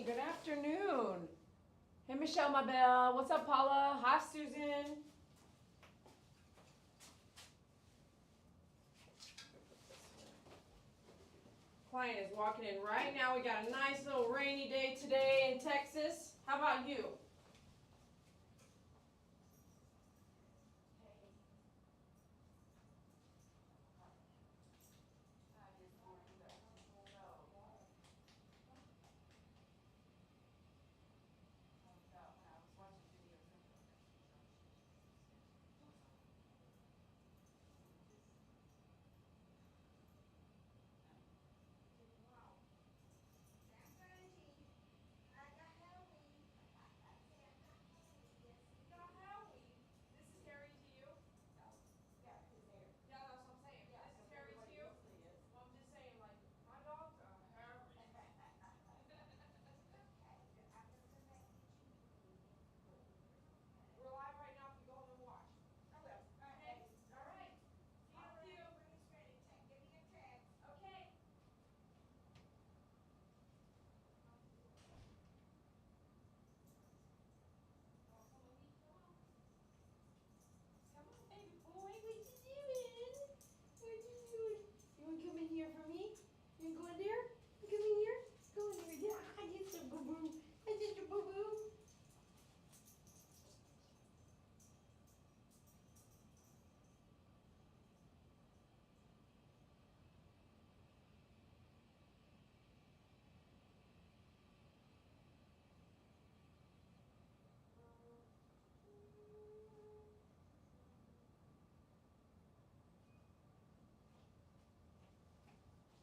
good afternoon. Hey, Michelle, my belle. What's up, Paula? Hi, Susan. Client is walking in right now. We got a nice little rainy day today in Texas. How about you?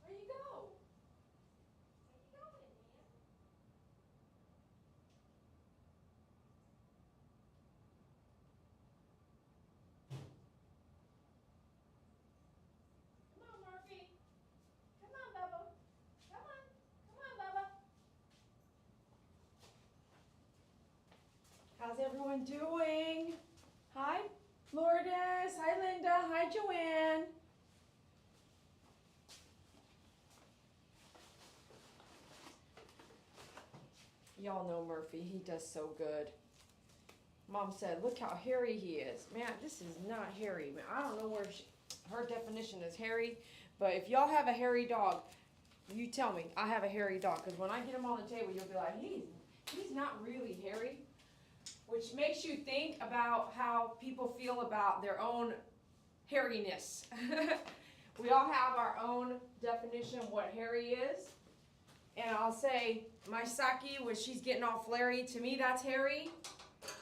Where you go? Where you going, man? Come on, Murphy. Come on, Bubba. Come on. Come on, Bubba. How's everyone doing? Hi, Lourdes. Hi, Linda. Hi, Joanne. Y'all know Murphy. He does so good. Mom said, look how hairy he is. Man, this is not hairy. Man, I don't know where her definition is hairy, but if y'all have a hairy dog, you tell me. I have a hairy dog, because when I get him on the table, you'll be like, he's not really hairy, which makes you think about how people feel about their own hairiness. We all have our own definition of what hairy is. And I'll say, my Saki, when she's getting all flary, to me that's hairy.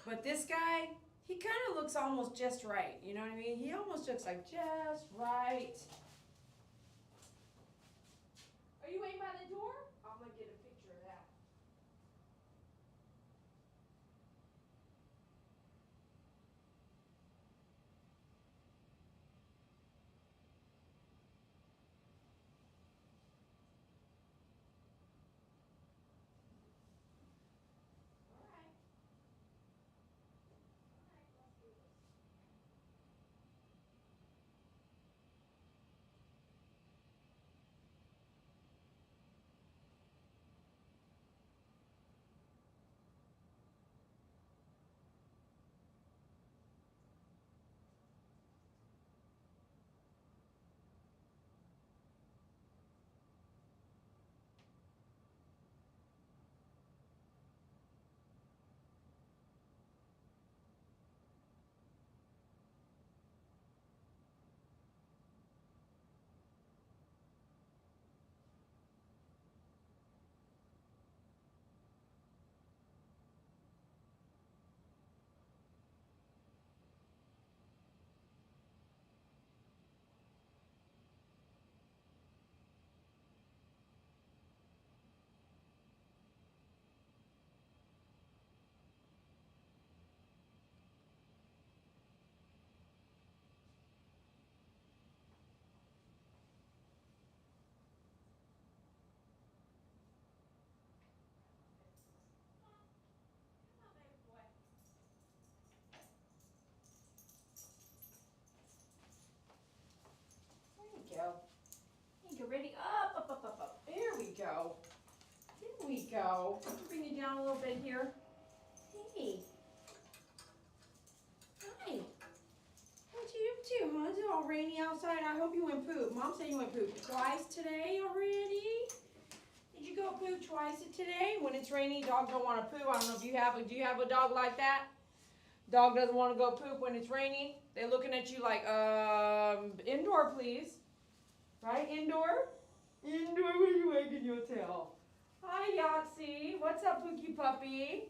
But this guy, he kind of looks almost just right. You know what I mean? He almost looks like just right. Are you waiting by the door? I'm going to get a picture of that. up in here. Hey. Hi. What you up to, huh? Is it all rainy outside? I hope you went poop. Mom said you went poop twice today already. Did you go poop twice today? When it's rainy, dogs don't want to poop. I don't know if you have, do you have a dog like that? Dog doesn't want to go poop when it's rainy. They're looking at you like, indoor please. Right, indoor? Indoor, what are you wagging your tail? Hi, Yahtzee. What's up, Pookie Puppy?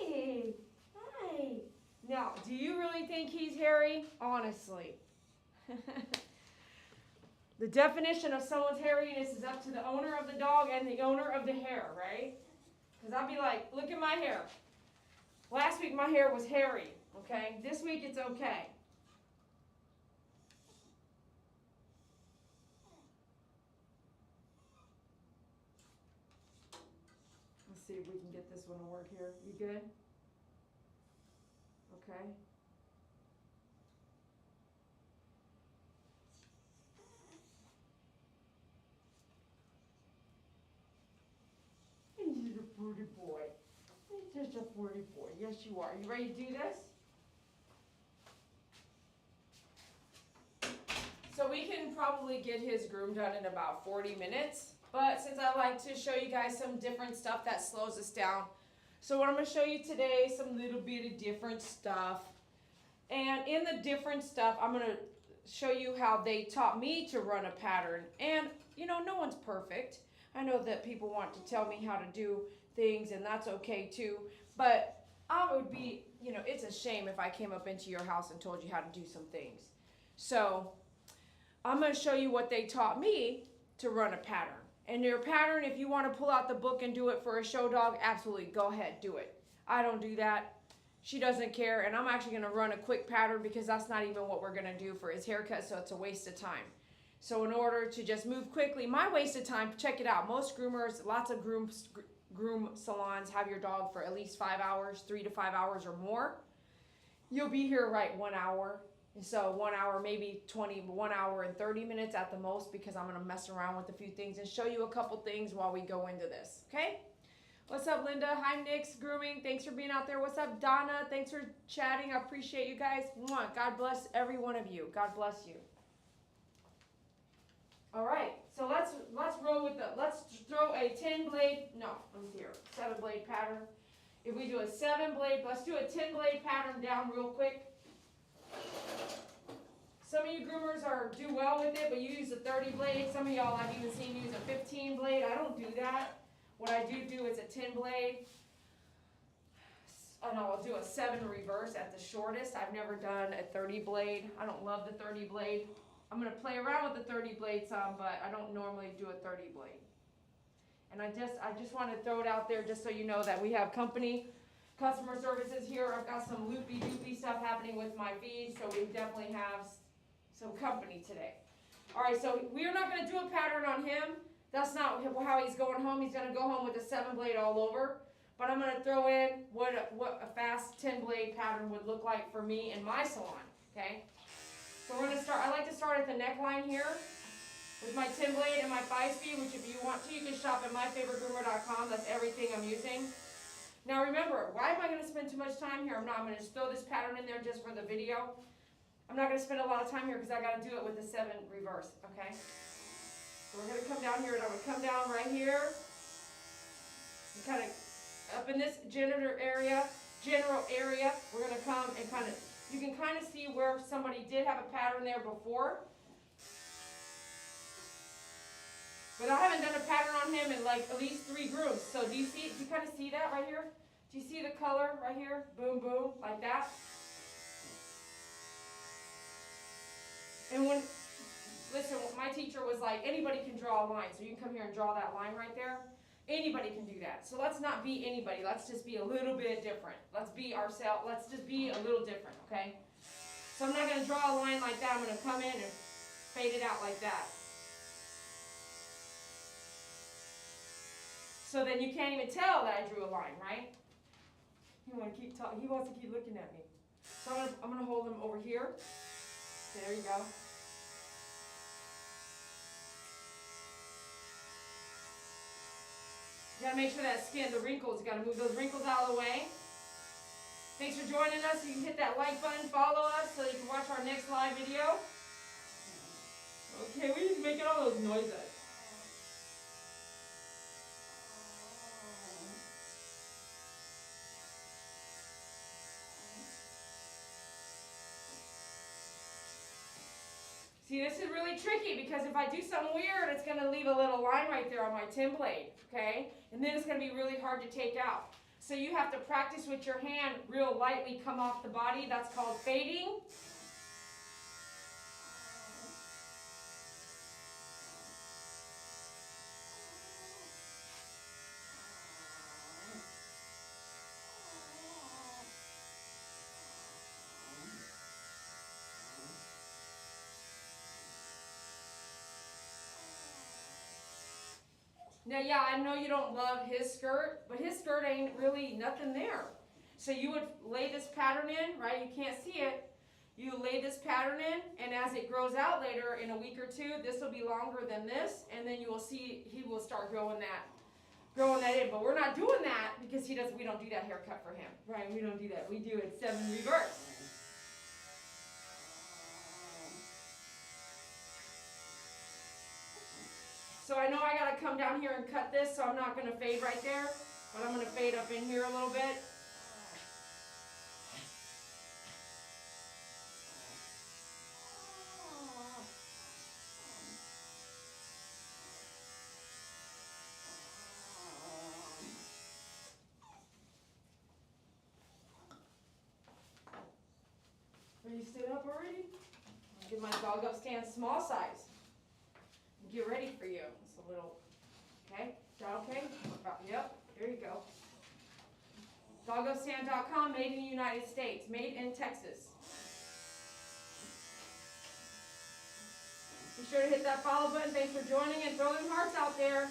Hey, hi. Now, do you really think he's hairy? Honestly. The definition of someone's hairiness is up to the owner of the dog and the owner of the hair, right? Because I'll be like, look at my hair. Last week my hair was hairy, okay? This week it's okay. Let's see if we can get this one to work here. You good? Okay. He's a pretty boy. He's just a pretty boy. Yes, you are. You ready to do this? So we can probably get his groom done in about 40 minutes. But since I like to show you guys some different stuff that slows us down. So what I'm going to show you today, some little bit of different stuff. And in the different stuff, I'm going to show you how they taught me to run a pattern. And, you know, no one's perfect. I know that people want to tell me how to do things, and that's okay too. But I would be, you know, it's a shame if I came up into your house and told you how to do some things. So I'm going to show you what they taught me to run a pattern. And your pattern, if you want to pull out the book and do it for a show dog, absolutely, go ahead, do it. I don't do that. She doesn't care, and I'm actually going to run a quick pattern because that's not even what we're going to do for his haircut, so it's a waste of time. So in order to just move quickly, my waste of time, check it out. Most groomers, lots of groom salons have your dog for at least 5 hours, 3 to 5 hours or more. You'll be here right 1 hour. And so 1 hour, maybe 1 hour and 30 minutes at the most, because I'm going to mess around with a few things and show you a couple things while we go into this, okay? What's up, Linda? Hi, Nick's Grooming. Thanks for being out there. What's up, Donna? Thanks for chatting. I appreciate you guys. Mwah. God bless every one of you. God bless you. All right, so let's roll with let's throw a 10 blade, no, let me see here, 7 blade pattern. If we do a 7 blade, let's do a 10 blade pattern down real quick. Some of you groomers do well with it, but you use a 30 blade. Some of y'all I've even seen use a 15 blade. I don't do that. What I do is a 10 blade, and I'll do a 7 reverse at the shortest. I've never done a 30 blade. I don't love the 30 blade. I'm going to play around with the 30 blade some, but I don't normally do a 30 blade. And I just want to throw it out there just so you know that we have customer services here. I've got some loopy-doopy stuff happening with my feed, so we definitely have some company today. All right, so we're not going to do a pattern on him. That's not how he's going home. He's going to go home with a 7 blade all over. But I'm going to throw in what a fast 10 blade pattern would look like for me in my salon, okay? So we're going to start, I like to start at the neckline here with my 10 blade and my 5-speed, which if you want to, you can shop at myfavoritegroomer.com. That's everything I'm using. Now remember, why am I going to spend too much time here? I'm going to just throw this pattern in there just for the video. I'm not going to spend a lot of time here because I got to do it with the 7 reverse, okay? So we're going to come down here, and I'm going to come down right here. And kind of up in this general area, we're going to come and kind of, you can kind of see where somebody did have a pattern there before. But I haven't done a pattern on him in like at least 3 grooms. So do you kind of see that right here? Do you see the color right here? Boom, boom, like that. And listen, my teacher was like, anybody can draw a line. So you can come here and draw that line right there. Anybody can do that. So let's not be anybody. Let's just be a little bit different. Let's be ourselves. Let's just be a little different, okay? So I'm not going to draw a line like that. I'm going to come in and fade it out like that. So then you can't even tell that I drew a line, right? He wants to keep looking at me. So I'm going to hold him over here. There you go. Gotta make sure that skin, the wrinkles, you gotta move those wrinkles out of the way. Thanks for joining us. You can hit that like button, follow us so you can watch our next live video. Okay, we just making all those noises. See, this is really tricky because if I do something weird, it's going to leave a little line right there on my tin blade, okay? And then it's going to be really hard to take out. So you have to practice with your hand, real lightly come off the body. That's called fading. Now, yeah, I know you don't love his skirt, but his skirt ain't really nothing there. So you would lay this pattern in, right? You can't see it. You lay this pattern in, and as it grows out later in a week or two, this will be longer than this, and then you will see he will start growing that in. But we're not doing that because we don't do that haircut for him, right? We don't do that. We do it 7 reverse. So I know I gotta come down here and cut this, so I'm not gonna fade right there, but I'm gonna fade up in here a little bit. Are you stood up already? I'll get my dog up stand small size. Get ready for you. It's a little, okay? Is that okay? Yep, there you go. Dogupstand.com, made in the United States, made in Texas. Be sure to hit that follow button. Thanks for joining and throw them hearts out there.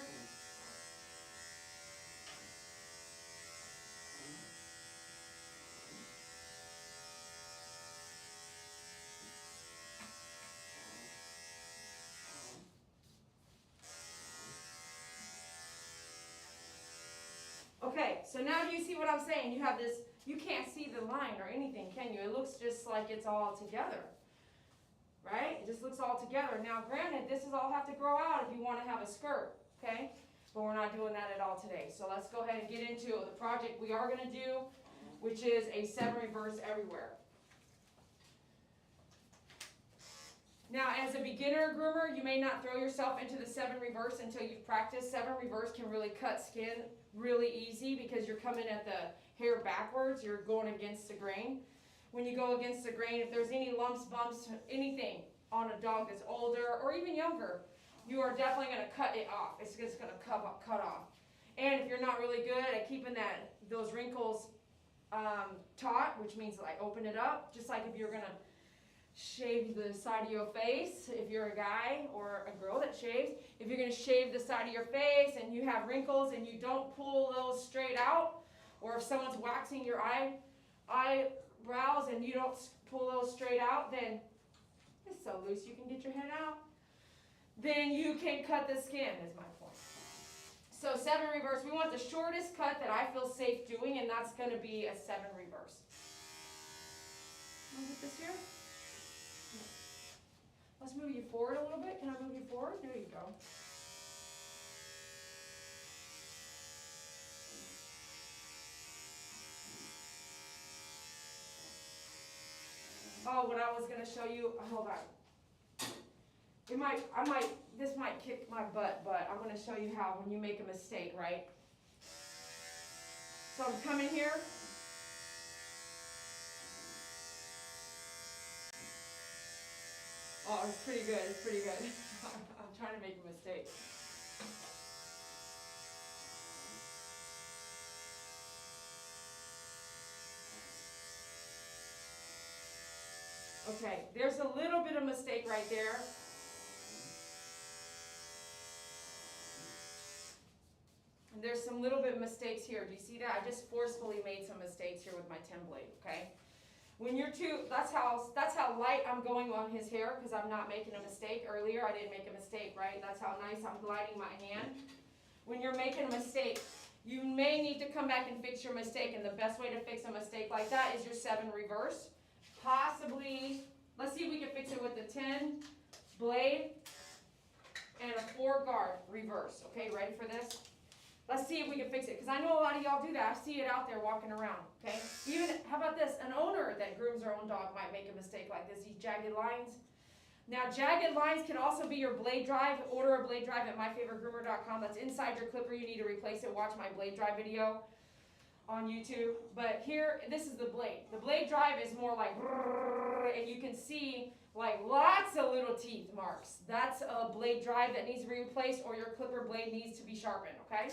Okay, so now do you see what I'm saying? You have this, you can't see the line or anything, can you? It looks just like it's all together, right? It just looks all together. Now, granted, this is all have to grow out if you want to have a skirt, okay? But we're not doing that at all today. So let's go ahead and get into the project we are going to do, which is a 7 reverse everywhere. Now, as a beginner groomer, you may not throw yourself into the 7 reverse until you've practiced. 7 reverse can really cut skin really easy because you're coming at the hair backwards. You're going against the grain. When you go against the grain, if there's any lumps, bumps, anything on a dog that's older or even younger, you are definitely going to cut it off. It's just going to cut off. And if you're not really good at keeping those wrinkles taut, which means like open it up, just like if you're going to shave the side of your face, if you're a guy or a girl that shaves, if you're going to shave the side of your face and you have wrinkles and you don't pull those straight out, or if someone's waxing your eyebrows and you don't pull those straight out, then it's so loose you can get your head out, then you can cut the skin, is my point. So 7 reverse, we want the shortest cut that I feel safe doing, and that's going to be a 7 reverse. Want to get this here? Let's move you forward a little bit. Can I move you forward? There you go. Oh, what I was going to show you, hold on. This might kick my butt, but I'm going to show you how when you make a mistake, right? So I'm coming here. Oh, it's pretty good, it's pretty good. I'm trying to make a mistake. Okay, there's a little bit of mistake right there. And there's some little bit of mistakes here. Do you see that? I just forcefully made some mistakes here with my tin blade, okay? When you're that's how light I'm going on his hair because I'm not making a mistake. Earlier I didn't make a mistake, right? That's how nice I'm gliding my hand. When you're making a mistake, You may need to come back and fix your mistake, and the best way to fix a mistake like that is your 7 reverse. Possibly, let's see if we can fix it with the 10 blade and a 4 guard reverse. Okay, ready for this? Let's see if we can fix it, because I know a lot of y'all do that. I see it out there walking around, okay? Even, how about this? An owner that grooms their own dog might make a mistake like this, these jagged lines. Now, jagged lines can also be your blade drive. Order a blade drive at myfavoritegroomer.com. That's inside your clipper. You need to replace it. Watch my blade drive video on YouTube. But here, this is the blade. The blade drive is more like, and you can see like lots of little teeth marks. That's a blade drive that needs to be replaced, or your clipper blade needs to be sharpened, okay?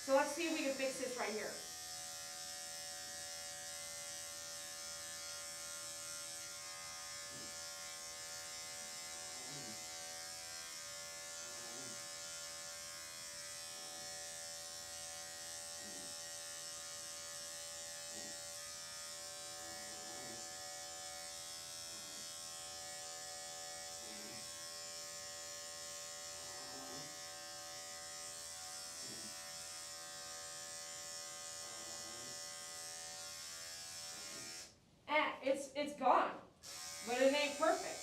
So let's see if we can fix this right here. It's gone, but it ain't perfect.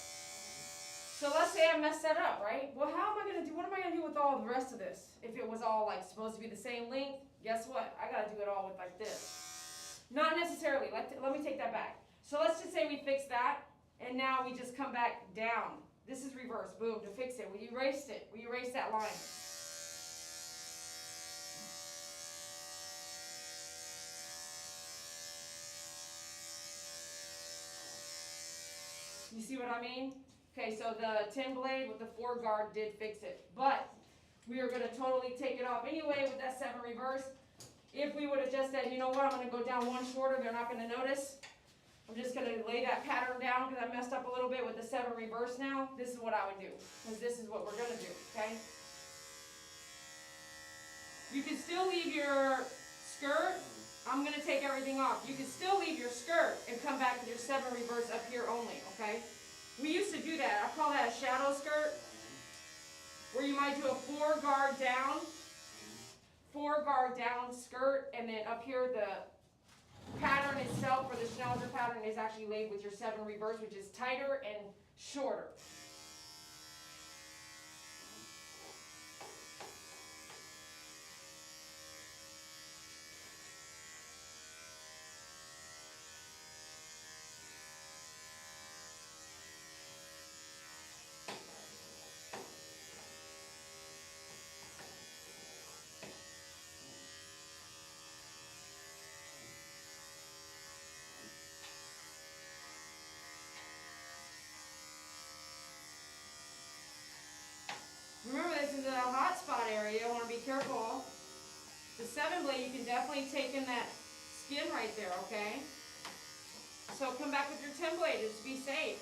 So let's say I messed that up, right? Well, how am I gonna do? What am I gonna do with all the rest of this? If it was all like supposed to be the same length, guess what? I gotta do it all with like this. Not necessarily. Let me take that back. So let's just say we fix that, and now we just come back down. This is reverse. Boom, to fix it. We erased it. We erased that line. You see what I mean? Okay, so the 10 blade with the 4 guard did fix it. But we are going to totally take it off anyway with that 7 reverse. If we would have just said, you know what, I'm going to go down 1 shorter, they're not going to notice. I'm just going to lay that pattern down because I messed up a little bit with the 7 reverse now. This is what I would do, because this is what we're going to do, okay? You can still leave your skirt. I'm going to take everything off. You can still leave your skirt and come back with your 7 reverse up here only, okay? We used to do that. I call that a shadow skirt, where you might do a 4 guard down skirt, and then up here the pattern itself for the Schnauzer pattern is actually laid with your 7 reverse, which is tighter and shorter. Remember, this is a hot spot area. I want to be careful. The 7 blade, you can definitely take in that skin right there, okay? So come back with your 10 blade just to be safe.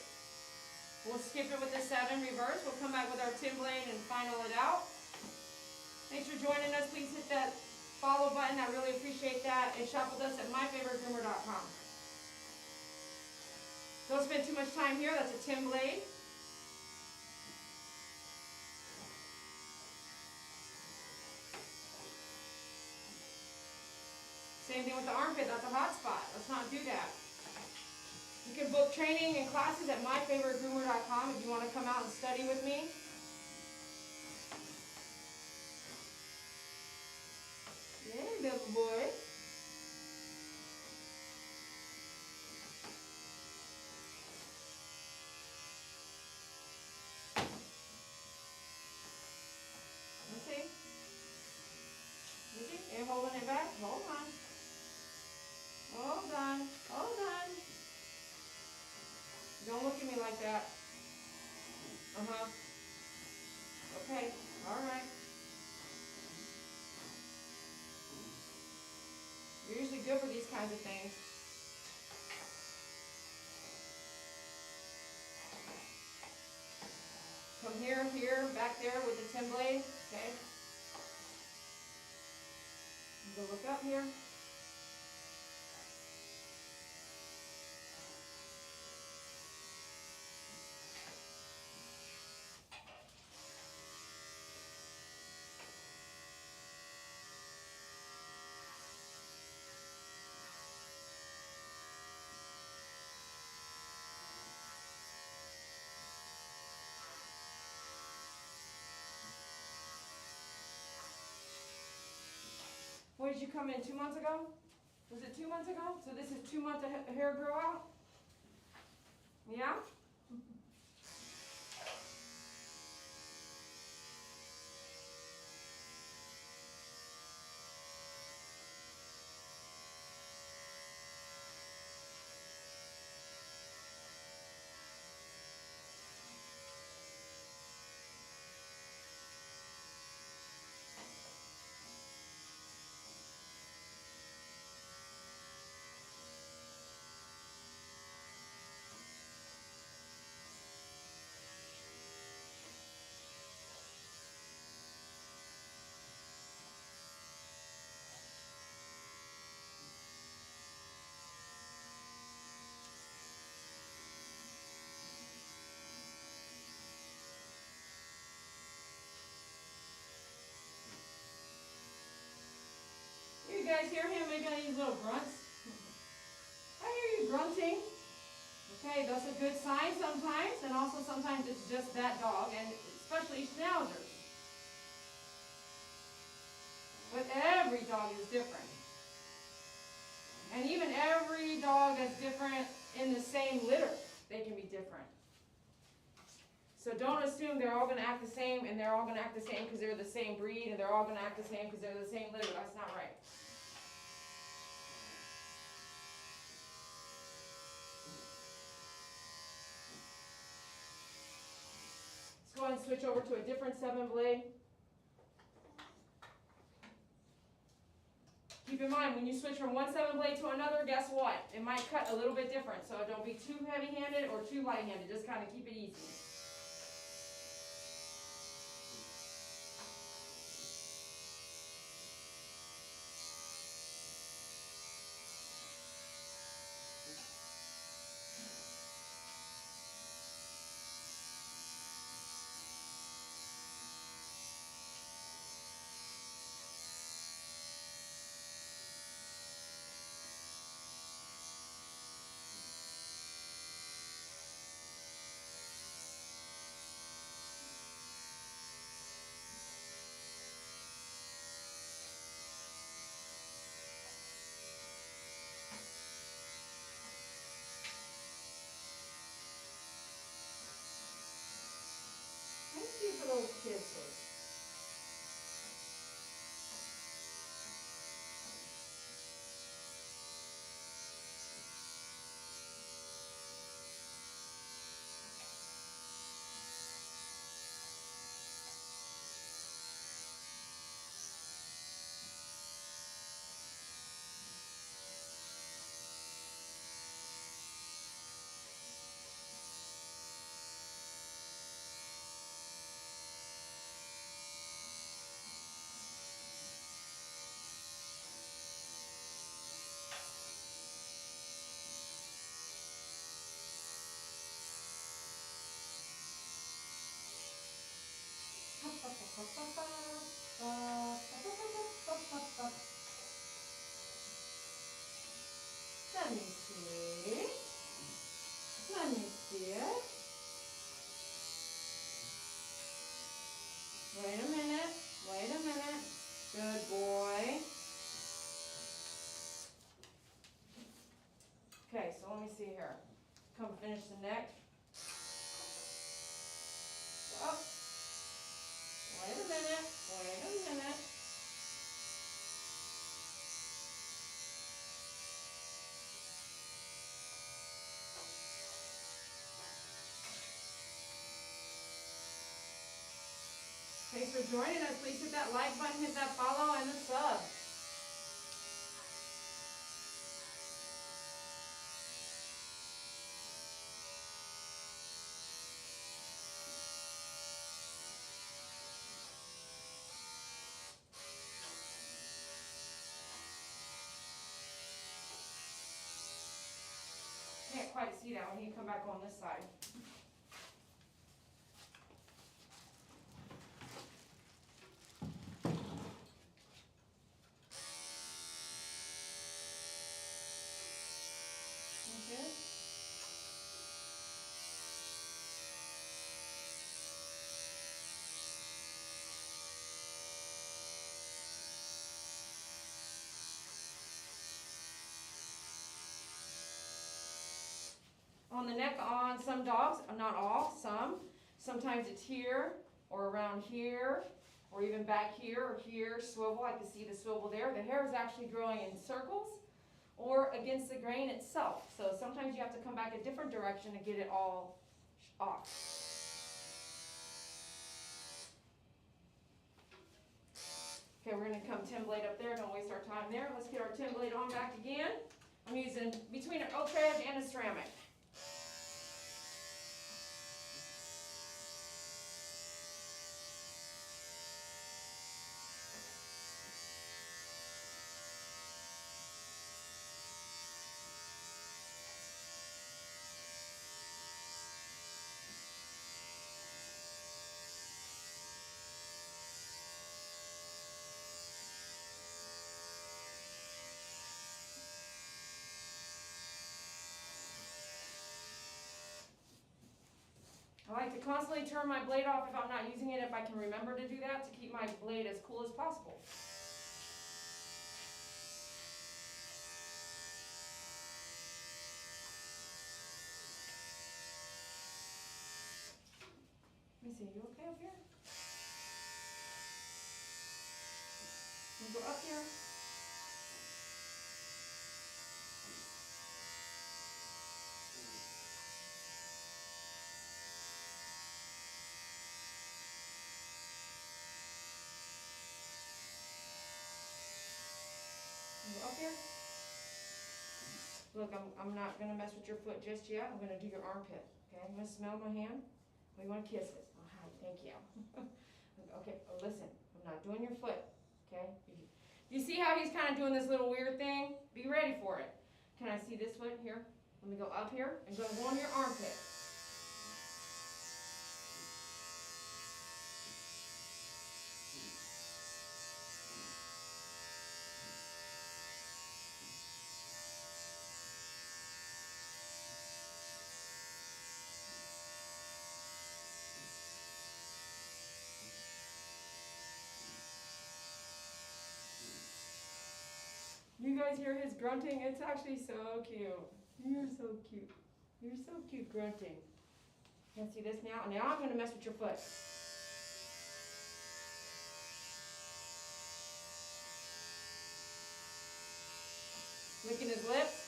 We'll skip it with the 7 reverse. We'll come back with our 10 blade and final it out. Thanks for joining us. Please hit that follow button. I really appreciate that. And shop with us at myfavoritegroomer.com. Don't spend too much time here. That's a 10 blade. Same thing with the armpit, that's a hot spot. Let's not do that. You can book training and classes at myfavoritegroomer.com if you want to come out and study with me. Yeah, little boy. Let's see. You see? And holding it back. Hold on. Hold on. Hold on. Don't look at me like that. Uh-huh. Okay. All right. You're usually good for these kinds of things. Come here, here, back there with the 10 blade. Okay. Go look up here. come in 2 months ago? Was it 2 months ago? So this is 2 months of hair grow out? Yeah? You guys hear him making these little grunts? I hear you grunting. Okay, that's a good sign sometimes, and also sometimes it's just that dog, and especially Schnauzers. But every dog is different. And even every dog that's different in the same litter, they can be different. So don't assume they're all going to act the same, and they're all going to act the same because they're the same breed, and they're all going to act the same because they're the same litter. That's not right. Let's go ahead and switch over to a different 7-blade. Keep in mind, when you switch from one 7-blade to another, guess what? It might cut a little bit different, so don't be too heavy-handed or too light-handed. Just kind of keep it easy. Thank you for those kisses. Let me see. Let me see it. Wait a minute. Wait a minute. Good boy. Okay, so let me see here. Come finish the neck. Up. Wait a minute. Wait a minute. Thanks for joining us. Please hit that like button, hit that follow, and the sub. Can't quite see that one. You can come back on this side. Okay. on the neck on some dogs, not all, some. Sometimes it's here or around here or even back here or here, swivel. I can see the swivel there. The hair is actually growing in circles or against the grain itself. So sometimes you have to come back a different direction to get it all off. Okay, we're going to come 10 blade up there. Don't waste our time there. Let's get our 10 blade on back again. I'm using between an oak edge and a ceramic. I like to constantly turn my blade off if I'm not using it, if I can remember to do that, to keep my blade as cool as possible. Let me see, you okay up here? You go up here. Up here. Look, I'm not going to mess with your foot just yet. I'm going to do your armpit. Okay, I'm going to smell my hand. We want to kiss it. Oh, hi, thank you. Okay, oh, listen, I'm not doing your foot. Okay? You see how he's kind of doing this little weird thing? Be ready for it. Can I see this foot here? Let me go up here. I'm going to go on your armpit. You guys hear his grunting? It's actually so cute. You're so cute. You're so cute grunting. You see this now? Now I'm going to mess with your foot. Licking his lips.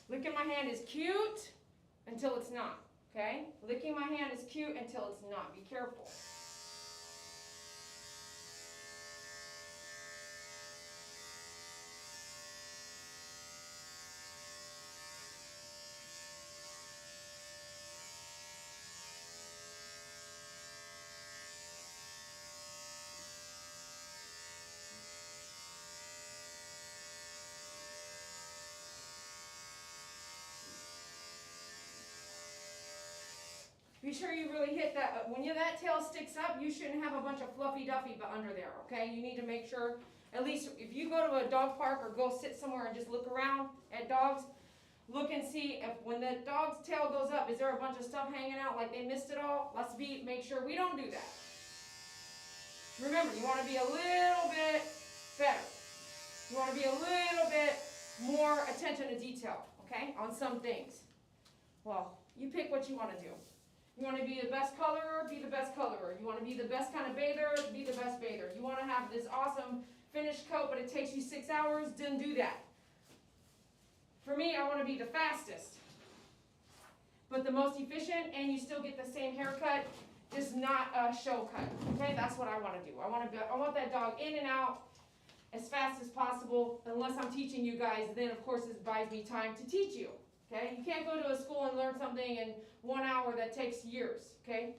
Licking my hand is cute until it's not, okay? Licking my hand is cute until it's not. Be careful. Be sure you really hit that. When that tail sticks up, you shouldn't have a bunch of fluffy duffy under there, okay? You need to make sure, at least if you go to a dog park or go sit somewhere and just look around at dogs, look and see if when the dog's tail goes up, is there a bunch of stuff hanging out like they missed it all? Let's make sure we don't do that. Remember, you want to be a little bit better. You want to be a little bit more attention to detail, okay, on some things. Well, you pick what you want to do. You want to be the best colorer, be the best colorer. You want to be the best kind of bather, be the best bather. You want to have this awesome finished coat, but it takes you 6 hours, then do that. For me, I want to be the fastest, but the most efficient, and you still get the same haircut, just not a show cut. Okay, that's what I want to do. I want that dog in and out as fast as possible. Unless I'm teaching you guys, then of course this buys me time to teach you. Okay, you can't go to a school and learn something in 1 hour that takes years. Okay.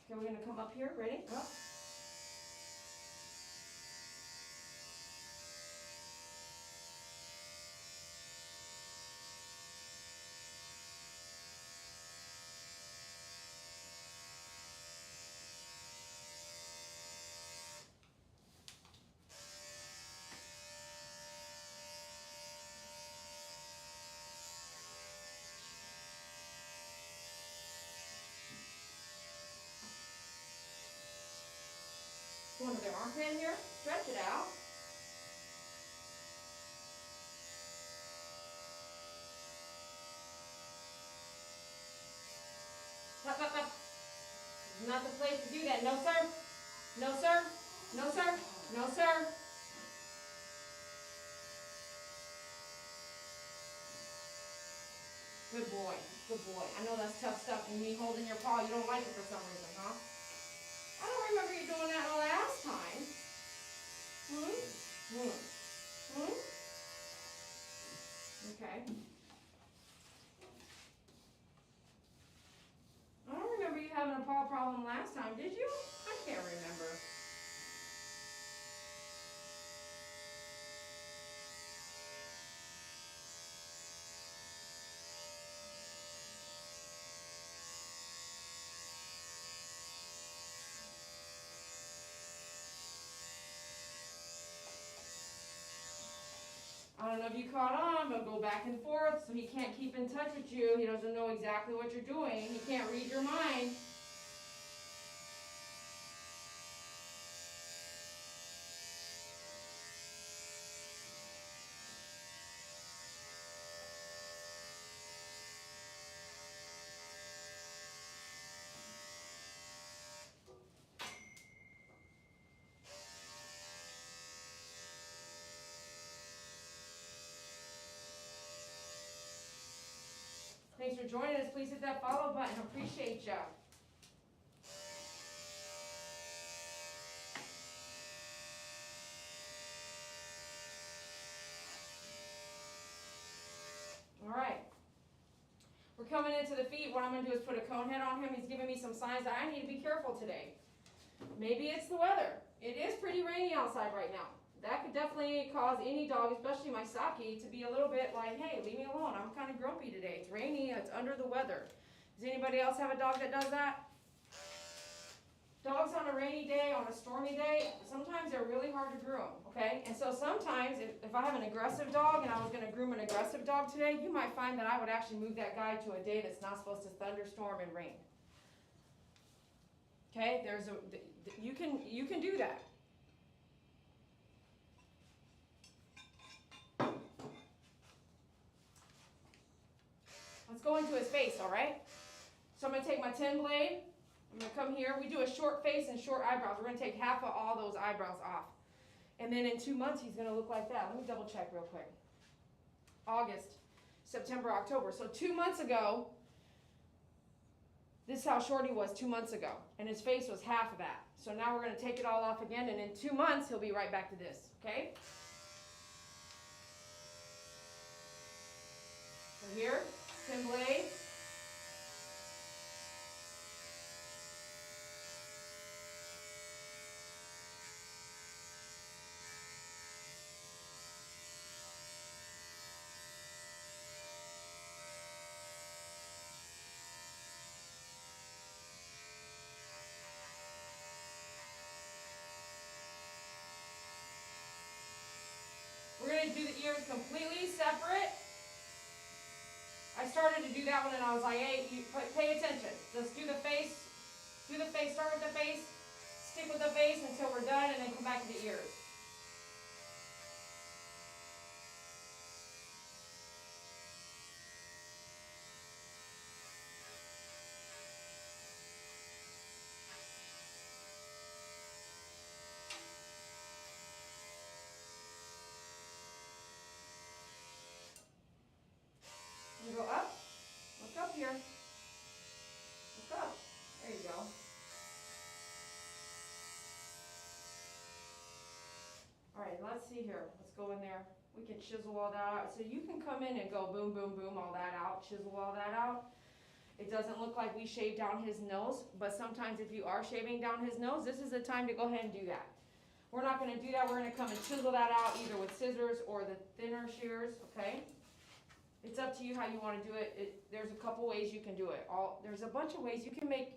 Okay, we're gonna come up here, ready? Up. Go under the armpit here, stretch it out. Up, up, up. This is not the place to do that. No, sir. No, sir. No, sir. No, sir. Good boy. Good boy. I know that's tough stuff. And me holding your paw, you don't like it for some reason, huh? I don't remember you doing that the last time. Okay. I don't remember you having a paw problem last time, did you? I can't remember. I don't know if you caught on, but go back and forth so he can't keep in touch with you. He doesn't know exactly what you're doing. He can't read your mind. Thanks for joining us. Please hit that follow button. Appreciate ya. All right. We're coming into the feet. What I'm going to do is put a cone head on him. He's giving me some signs that I need to be careful today. Maybe it's the weather. It is pretty rainy outside right now. That could definitely cause any dog, especially my Saki, to be a little bit like, hey, leave me alone. I'm kind of grumpy today. It's rainy. It's under the weather. Does anybody else have a dog that does that? Dogs on a rainy day, on a stormy day, sometimes they're really hard to groom, okay? And so sometimes, if I have an aggressive dog and I was going to groom an aggressive dog today, you might find that I would actually move that guy to a day that's not supposed to thunderstorm and rain. Okay, you can do that. Let's go into his face, all right? So I'm going to take my 10 blade. I'm going to come here. We do a short face and short eyebrows. We're going to take half of all those eyebrows off. And then in 2 months, he's going to look like that. Let me double check real quick. August, September, October. So 2 months ago, this is how short he was 2 months ago. And his face was half of that. So now we're going to take it all off again. And in 2 months, he'll be right back to this. Okay? So here, 10 blades. We're going to do the ears completely separate. I started to do that one and I was like, hey, pay attention. Just do the face, start with the face, stick with the face until we're done, and then come back to the ears. You go up, look up here, look up, there you go. All right, let's see here, let's go in there. We can chisel all that out. So you can come in and go boom, boom, boom, all that out, chisel all that out. It doesn't look like we shaved down his nose, but sometimes if you are shaving down his nose, this is the time to go ahead and do that. We're not gonna do that. We're gonna come and chisel that out either with scissors or the thinner shears, okay? It's up to you how you wanna do it. There's a couple ways you can do it. There's a bunch of ways you can make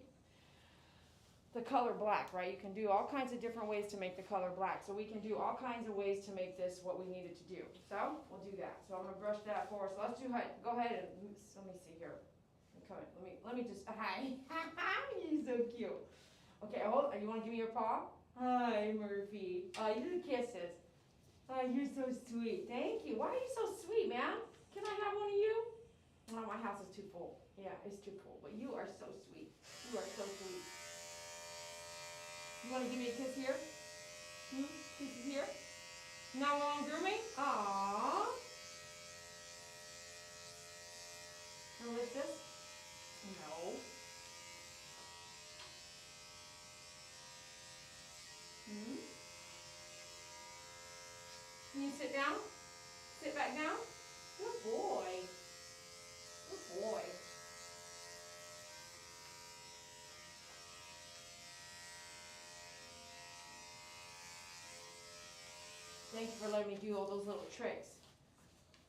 the color black, right? You can do all kinds of different ways to make the color black. So we can do all kinds of ways to make this what we needed to do. So we'll do that. So I'm gonna brush that for us. So let's go ahead and let me see here. Let me just hi. You're so cute. Okay, hold. You want to give me your paw? Hi, Murphy. You do the kisses. Oh, you're so sweet. Thank you. Why are you so sweet, man? Can I have one of you? Oh, my house is too full. Yeah, it's too full. But you are so sweet. You are so sweet. You want to give me a kiss here? Kisses here? Now we're on grooming? Aww. Wanna lift this? No. Can you sit down? Sit back down? Good boy. Good boy. Thank you for letting me do all those little tricks.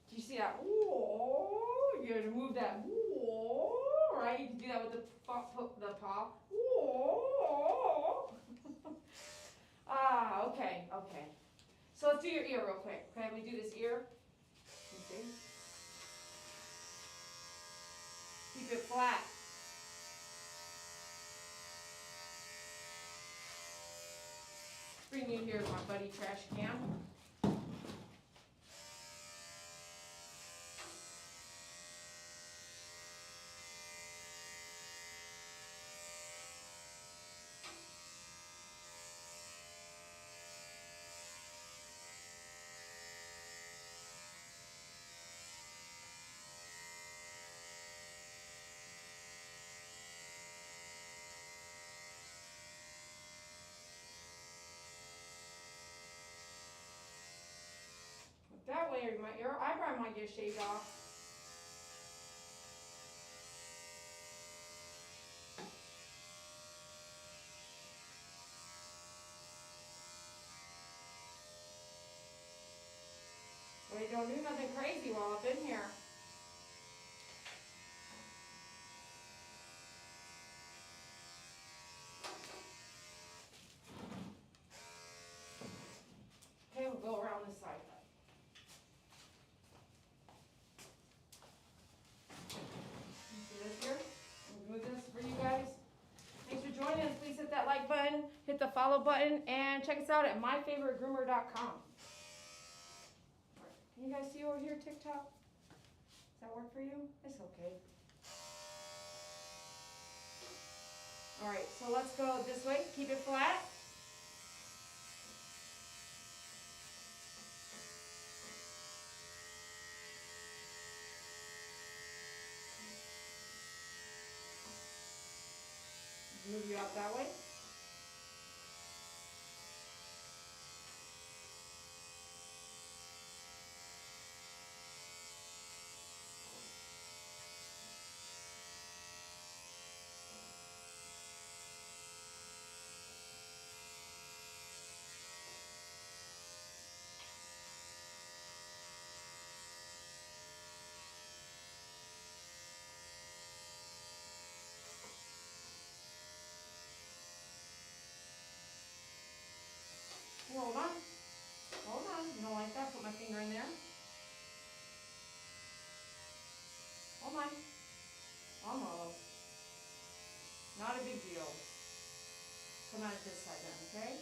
Do you see that? Whoa! You have to move that. Whoa! Right? You can do that with the paw. Whoa! Okay. So let's do your ear real quick. Okay, let me do this ear. Okay. Keep it flat. Bring you here, my buddy trash can. That way your eyebrow might get shaved off. Wait, don't do nothing crazy while I'm in here. Okay, we'll go around this side. Button, hit the follow button, and check us out at myfavoritegroomer.com. Can you guys see over here TikTok? Does that work for you? It's okay. Alright, so let's go this way. Keep it flat. Move you out that way. Hold on. Hold on. You don't like that? Put my finger in there. Hold on. Almost. Not a big deal. Come out of this side then, okay?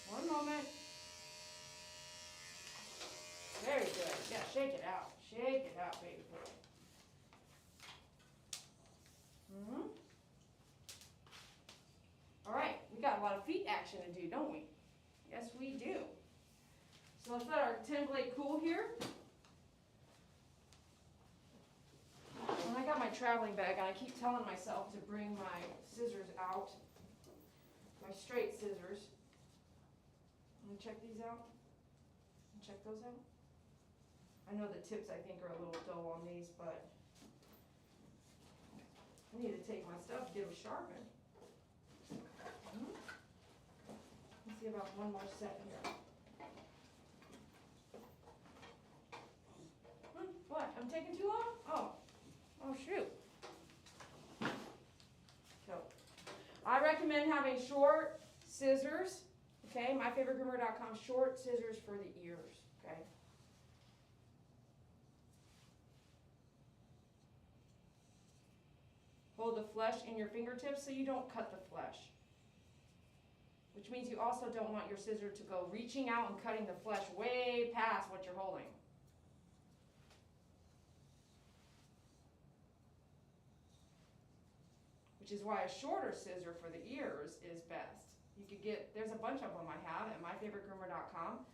One moment. Very good. Yeah, shake it out. Shake it out, baby boy. All right, we got a lot of feet action to do, don't we? Yes, we do. So let's let our 10 blade cool here. And I got my traveling bag, and I keep telling myself to bring my scissors out. My my straight scissors. Let me check these out. Check those out. I know the tips I think are a little dull on these, but I need to take my stuff to get them sharpened. Let's see about one more set here. What? I'm taking too long? Oh shoot. So, I recommend having short scissors. Okay, myfavoritegroomer.com, short scissors for the ears. Okay. Hold the flesh in your fingertips so you don't cut the flesh. Which means you also don't want your scissor to go reaching out and cutting the flesh way past what you're holding. Which is why a shorter scissor for the ears is best. You could get, there's a bunch of them I have at myfavoritegroomer.com.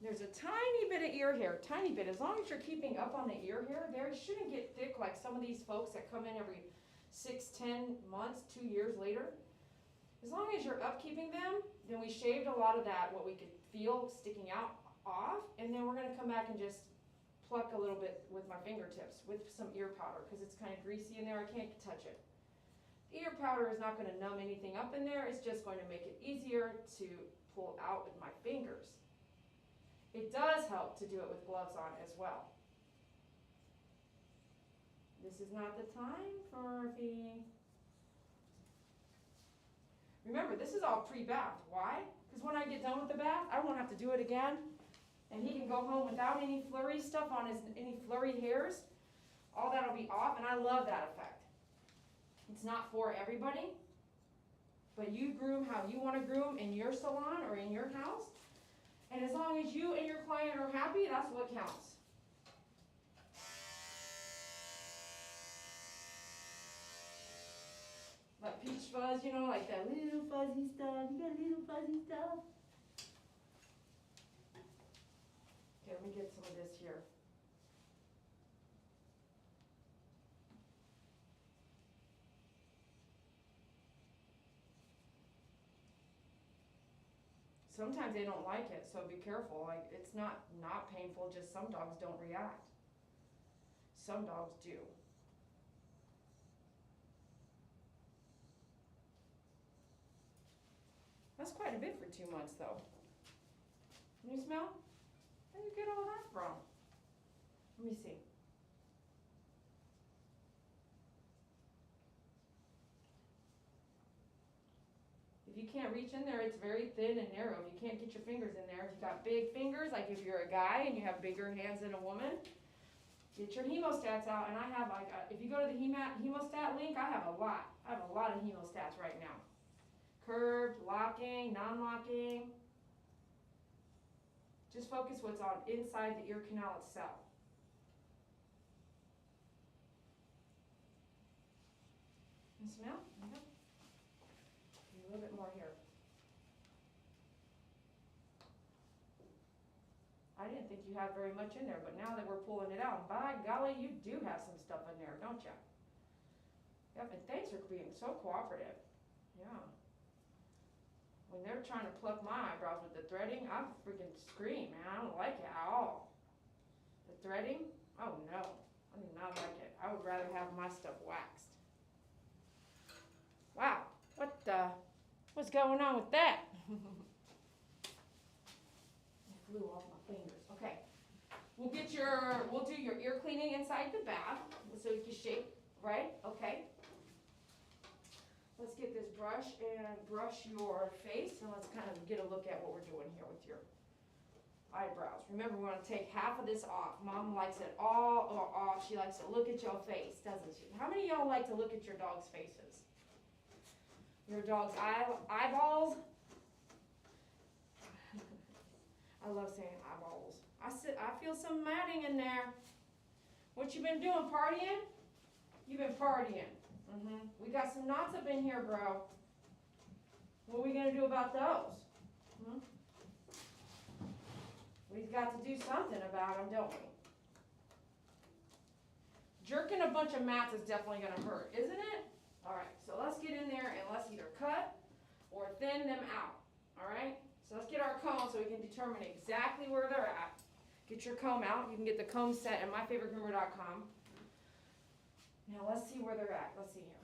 There's a tiny bit of ear hair, tiny bit. As long as you're keeping up on the ear hair, there shouldn't get thick like some of these folks that come in every 6, 10 months, 2 years later. As long as you're upkeeping them, then we shaved a lot of that, what we could feel sticking out off, and then we're going to come back and just pluck a little bit with my fingertips with some ear powder because it's kind of greasy in there. I can't touch it. The ear powder is not going to numb anything up in there. It's just going to make it easier to pull out with my fingers. It does help to do it with gloves on as well. This is not the time, Murphy. Remember, this is all pre-bath. Why? Because when I get done with the bath, I won't have to do it again. And he can go home without any flurry stuff on his, any flurry hairs. All that'll be off, and I love that effect. It's not for everybody, but you groom how you want to groom in your salon or in your house. And as long as you and your client are happy, that's what counts. Like peach fuzz, you know, like that little fuzzy stuff. You got little fuzzy stuff. Okay, let me get some of this here. Sometimes they don't like it, so be careful. Like, it's not painful, just some dogs don't react. Some dogs do. That's quite a bit for 2 months, though. Can you smell? Where did you get all that from? Let me see. If you can't reach in there, it's very thin and narrow. If you can't get your fingers in there, if you've got big fingers, like if you're a guy and you have bigger hands than a woman, get your hemostats out. And I have, like, if you go to the hemostat link, I have a lot. I have a lot of hemostats right now. Curved, locking, non-locking. Just focus what's on inside the ear canal itself. You smell? Okay. A little bit more here. I didn't think you had very much in there, but now that we're pulling it out, by golly, you do have some stuff in there, don't you? Yep, and thanks for being so cooperative. Yeah. When they're trying to pluck my eyebrows with the threading, I freaking scream, man. I don't like it at all. The threading? Oh no, I do not like it. I would rather have my stuff waxed. Wow, what's going on with that? It flew off my fingers. Okay, we'll do your ear cleaning inside the bath so you can shake, right? Okay. Let's get this brush and brush your face, and let's kind of get a look at what we're doing here with your eyebrows. Remember, we want to take half of this off. Mom likes it all off. She likes to look at your face, doesn't she? How many of y'all like to look at your dog's faces? Your dog's eyeballs? I love saying eyeballs. I feel some matting in there. What you been doing, partying? You've been partying. We got some knots up in here, bro. What are we going to do about those? We've got to do something about them, don't we? jerking a bunch of mats is definitely gonna hurt, isn't it? All right, so let's get in there and let's either cut or thin them out, all right? So let's get our comb so we can determine exactly where they're at. Get your comb out. You can get the comb set at myfavoritegroomer.com. Now let's see where they're at. Let's see here.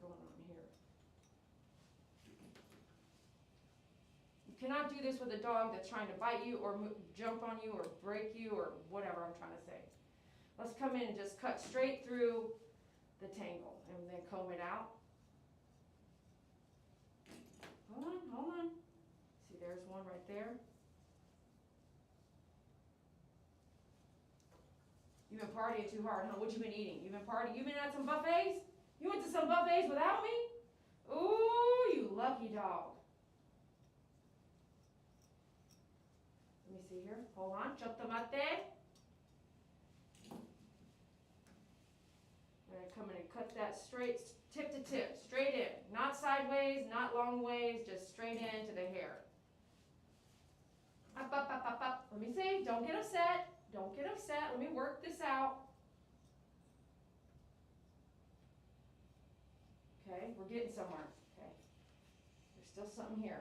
What's going on here? You cannot do this with a dog that's trying to bite you or jump on you or break you or whatever I'm trying to say. Let's come in and just cut straight through the tangle and then comb it out. Hold on. See, there's one right there. You've been partying too hard, huh? What you been eating? You've been partying? You been at some buffets? You went to some buffets without me? Ooh, you lucky dog. Let me see here. Hold on. Chotomate. I'm going to come in and cut that straight, tip to tip, straight in. Not sideways, not long ways, just straight into the hair. Up, up, up, up, up. Let me see. Don't get upset. Don't get upset. Let me work this out. Okay, we're getting somewhere. Okay. There's still something here.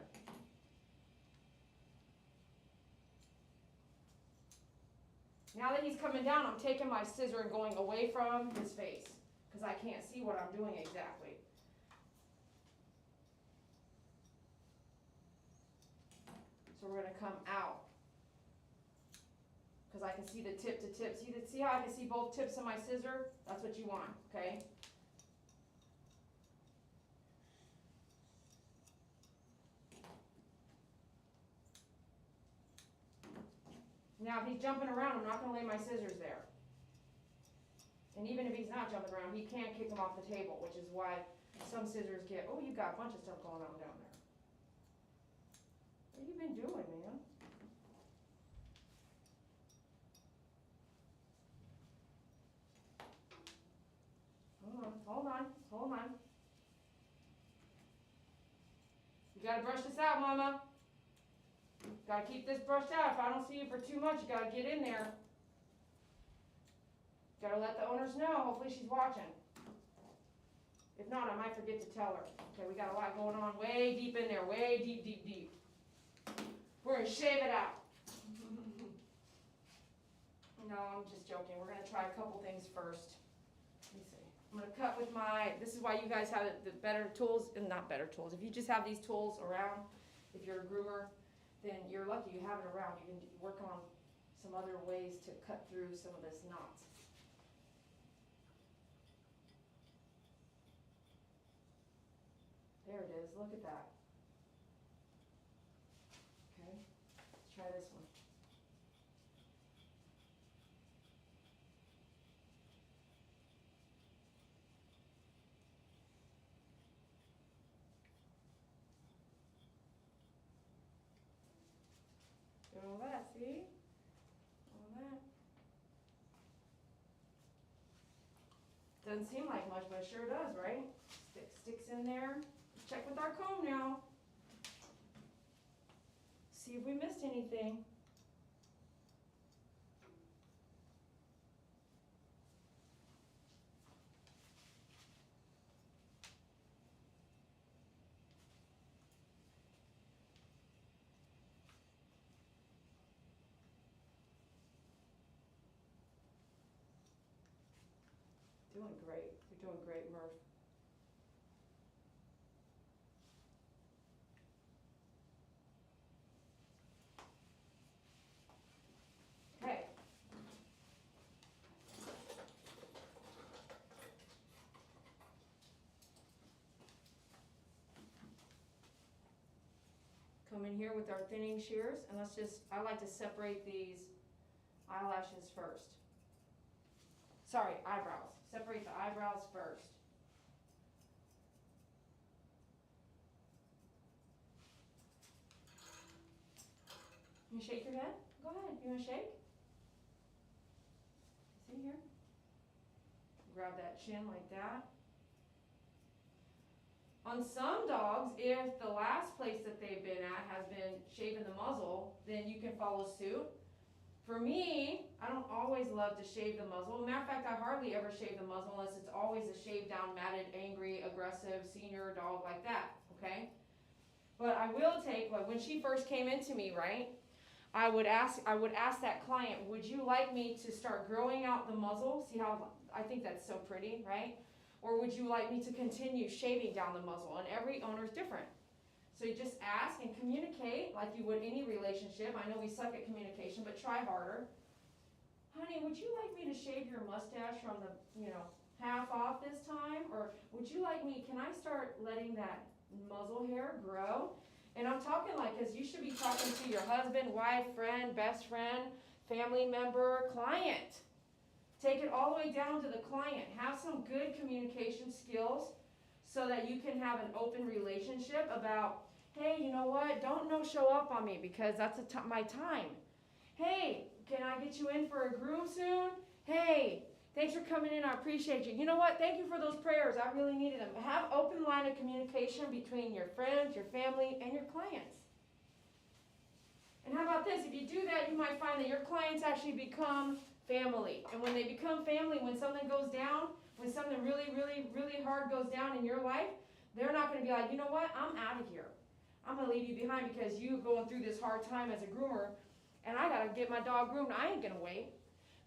Now that he's coming down, I'm taking my scissor and going away from his face because I can't see what I'm doing exactly. So we're going to come out because I can see the tip to tip. See how I can see both tips of my scissor? That's what you want, okay? Now, if he's jumping around, I'm not going to lay my scissors there. And even if he's not jumping around, he can't kick them off the table, which is why some scissors get, oh, you got a bunch of stuff going on down there. What have you been doing, man? Hold on. You got to brush this out, Mama. Got to keep this brushed out. If I don't see you for too much, you got to get in there. Got to let the owners know. Hopefully she's watching. If not, I might forget to tell her. Okay, we got a lot going on way deep in there. Way deep, deep, deep. We're going to shave it out. No, I'm just joking. We're going to try a couple things first. Let me see. I'm going to cut with my, this is why you guys have the better tools, and not better tools. If you just have these tools around, if you're a groomer, then you're lucky you have it around. You can work on some other ways to cut through some of this knots. There it is. Look at that. Okay, let's try this one. All that, see? All that. Doesn't seem like much, but it sure does, right? Sticks in there. Check with our comb now. See if we missed anything. Doing great. You're doing great, Murph. Okay. Come in here with our thinning shears, and let's just, I like to separate these eyelashes first. Sorry, eyebrows. Separate the eyebrows first. You shake your head? Go ahead. You want to shake? See here? Grab that chin like that. On some dogs, if the last place that they've been at has been shaving the muzzle, then you can follow suit. For me, I don't always love to shave the muzzle. Matter of fact, I hardly ever shave the muzzle unless it's always a shaved down, matted, angry, aggressive, senior dog like that, okay? But I will take, like when she first came into me, right? I would ask that client, would you like me to start growing out the muzzle? See how, I think that's so pretty, right? Or would you like me to continue shaving down the muzzle? And every owner's different. So you just ask and communicate like you would any relationship. I know we suck at communication, but try harder. Honey, would you like me to shave your mustache from the, half off this time? Or would you like me, can I start letting that muzzle hair grow? And I'm talking like, because you should be talking to your husband, wife, friend, best friend, family member, client. Take it all the way down to the client. Have some good communication skills so that you can have an open relationship about, hey, you know what, don't no show up on me because that's my time. Hey, can I get you in for a groom soon? Hey, thanks for coming in, I appreciate you. You know what, thank you for those prayers, I really needed them. Have open line of communication between your friends, your family, and your clients. And how about this, if you do that, you might find that your clients actually become family. And when they become family, when something goes down, when something really, really, really hard goes down in your life, they're not going to be like, you know what, I'm out of here. I'm going to leave you behind because you're going through this hard time as a groomer, and I got to get my dog groomed. I ain't going to wait.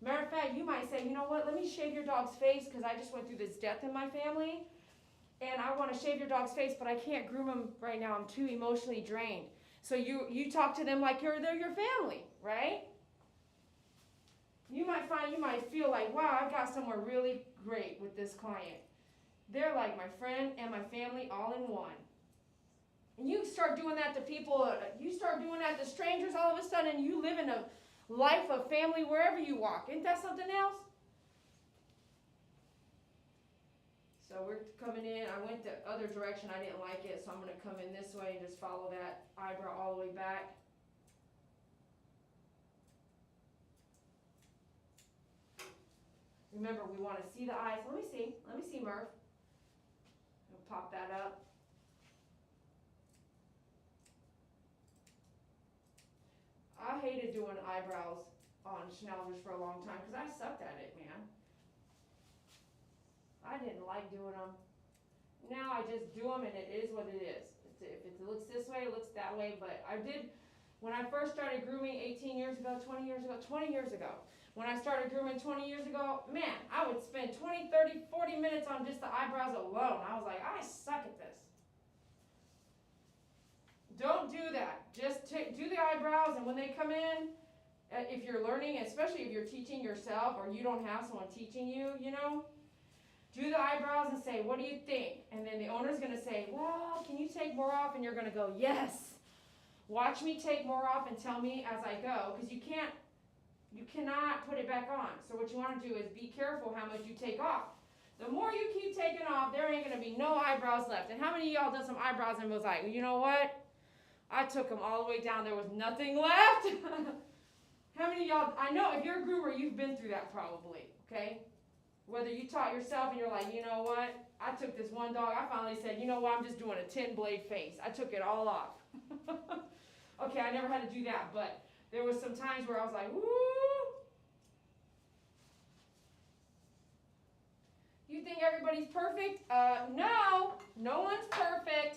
Matter of fact, you might say, you know what, let me shave your dog's face because I just went through this death in my family, and I want to shave your dog's face, but I can't groom him right now. I'm too emotionally drained. So you talk to them like they're your family, right? You might feel like, wow, I've got somewhere really great with this client. They're like my friend and my family all in one. And you start doing that to people, you start doing that to strangers, all of a sudden you live in a life of family wherever you walk. Isn't that something else? So we're coming in, I went the other direction, I didn't like it, so I'm going to come in this way and just follow that eyebrow all the way back. Remember, we want to see the eyes. Let me see, Murph. I'll pop that up. I hated doing eyebrows on Schnauzers for a long time because I sucked at it, man. I didn't like doing them. Now I just do them and it is what it is. If it looks this way, it looks that way. But I did, when I first started grooming 18 years ago, 20 years ago, when I started grooming 20 years ago, man, I would spend 20, 30, 40 minutes on just the eyebrows alone. I was like, I suck at this. Don't do that. Just do the eyebrows, and when they come in, if you're learning, especially if you're teaching yourself or you don't have someone teaching you, do the eyebrows and say, what do you think? And then the owner's going to say, well, can you take more off? And you're going to go, yes. Watch me take more off and tell me as I go, because you cannot put it back on. So what you want to do is be careful how much you take off. The more you keep taking off, there ain't going to be no eyebrows left. And how many of y'all done some eyebrows and was like, you know what? I took them all the way down. There was nothing left. How many of y'all, I know if you're a groomer, you've been through that probably, okay? Whether you taught yourself and you're like, you know what? I took this one dog. I finally said, you know what? I'm just doing a 10-blade face. I took it all off. Okay, I never had to do that, but there was some times where I was like, woo. You think everybody's perfect? No. No one's perfect.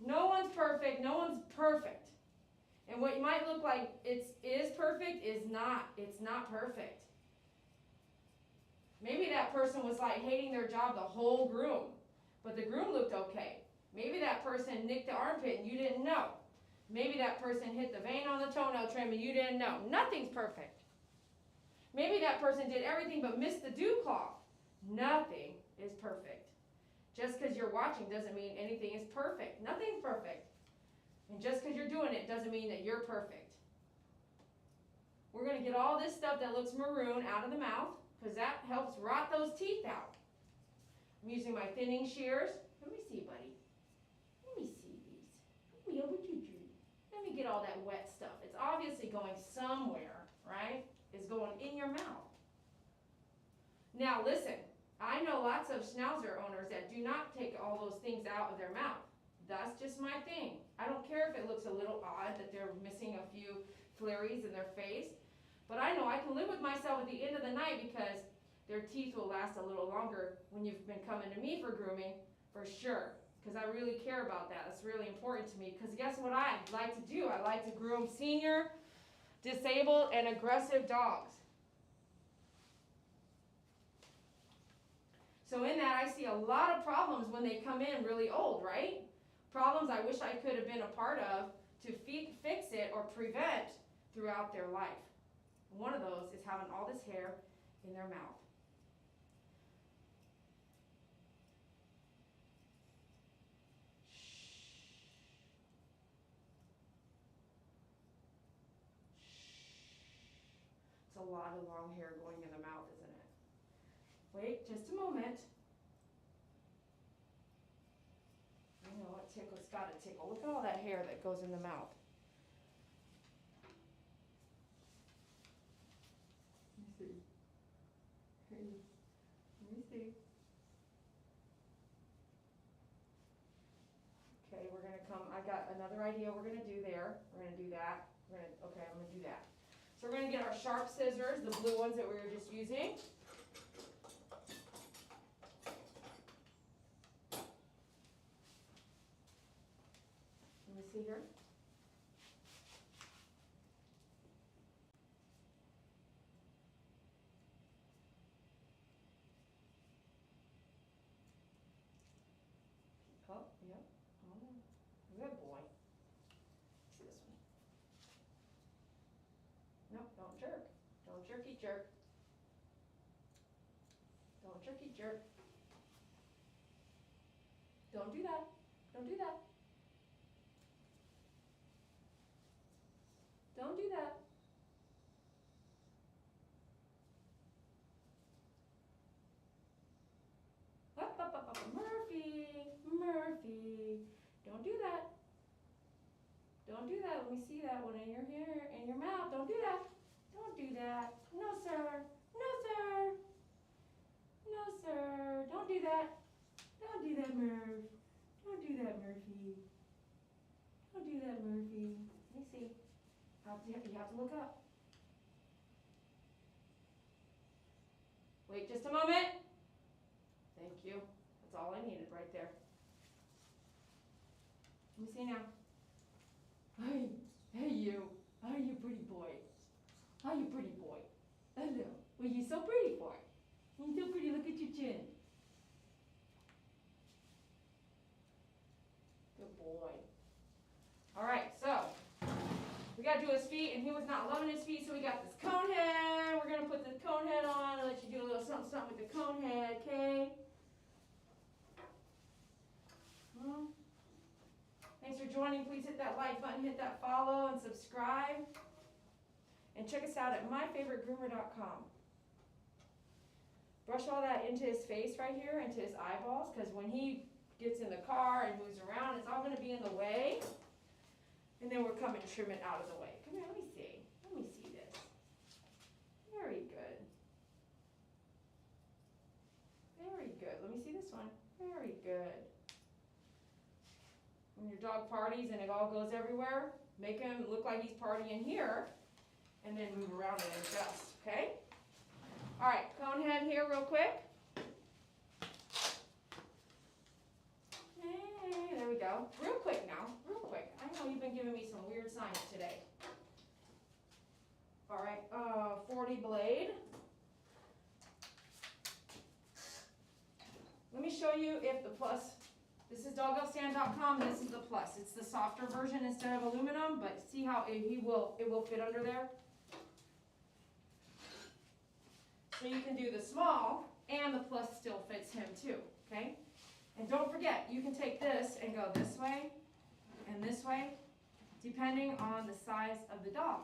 No one's perfect. No one's perfect. And what you might look like is perfect is not. It's not perfect. Maybe that person was like hating their job the whole groom, but the groom looked okay. Maybe that person nicked the armpit and you didn't know. Maybe that person hit the vein on the toenail trim and you didn't know. Nothing's perfect. Maybe that person did everything but missed the dew claw. Nothing is perfect. Just because you're watching doesn't mean anything is perfect. Nothing's perfect. And just because you're doing it doesn't mean that you're perfect. We're going to get all this stuff that looks maroon out of the mouth because that helps rot those teeth out. I'm using my thinning shears. Let me see, buddy. Let me see these. Let me over to you. Let me get all that wet stuff. It's obviously going somewhere, right? It's going in your mouth. Now listen. I know lots of Schnauzer owners that do not take all those things out of their mouth. That's just my thing. I don't care if it looks a little odd that they're missing a few flurries in their face. But I know I can live with myself at the end of the night because their teeth will last a little longer when you've been coming to me for grooming, for sure. Because I really care about that. That's really important to me. Because guess what I like to do? I like to groom senior, disabled, and aggressive dogs. So in that, I see a lot of problems when they come in really old, right? Problems I wish I could have been a part of to fix it or prevent throughout their life. One of those is having all this hair in their mouth. It's a lot of long hair going in the mouth, isn't it? Wait just a moment. I know it tickles, it's got to tickle. Look at all that hair that goes in the mouth. Let me see. Let me see. Okay, we're going to come. I got another idea we're going to do there. We're going to do that. Okay, I'm going to do that. So we're going to get our sharp scissors, the blue ones that we were just using. Let me see here. Oh, yeah. Oh, good boy. See this one. No, don't jerk. Don't jerky jerk. Don't jerky jerk. Don't do that. Don't do that. Don't do that. Up, up, up, up. Murphy, Murphy. Don't do that. Don't do that. Let me see that one in your hair, in your mouth. Don't do that. Don't do that. No, sir. No, sir. No, sir. Don't do that. Don't do that, Murph. Don't do that, Murphy. Don't do that, Murphy. Let me see. You have to look up. Wait just a moment. Thank you. That's all I needed right there. Let me see now. Hey you. Hi, you pretty boy. Hi, you pretty boy. Hello. Well, you're so pretty, boy. You're so pretty. Look at your chin. Good boy. All right, so we got to do his feet, and he was not loving his feet, so we got this cone head. We're going to put the cone head on and let you do a little something, something with the cone head, okay? Thanks for joining. Please hit that like button, hit that follow, and subscribe. And check us out at myfavoritegroomer.com. Brush all that into his face right here, into his eyeballs, because when he gets in the car and moves around, it's all going to be in the way. And then we're coming to trim it out of the way. Come here, let me see. Let me see this. Very good. Very good. Let me see this one. Very good. When your dog parties and it all goes everywhere, make him look like he's partying here, and then move around and adjust, okay? All right, cone head here real quick. Hey, there we go. Real quick now, real quick. I know you've been giving me some weird signs today. All right, 40 blade. Let me show you if the plus, this is doggostand.com, this is the plus. It's the softer version instead of aluminum, but see how it will fit under there? So you can do the small, and the plus still fits him too, okay? And don't forget, you can take this and go this way and this way, depending on the size of the dog.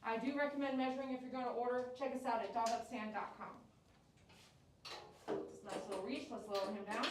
I do recommend measuring if you're going to order. Check us out at doggostand.com. This nice little reach, let's lower him down.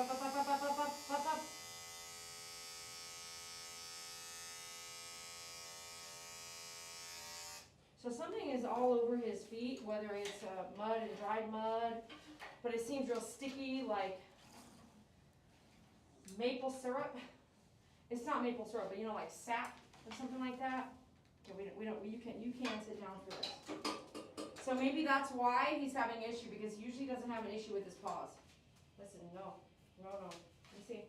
up, up, up, up, up, up, up, up, up. So something is all over his feet, whether it's mud and dried mud, but it seems real sticky, like maple syrup. It's not maple syrup, but you know, like sap or something like that. Okay, you can sit down for this. So maybe that's why he's having an issue, because he usually doesn't have an issue with his paws. Listen, no. Let me see.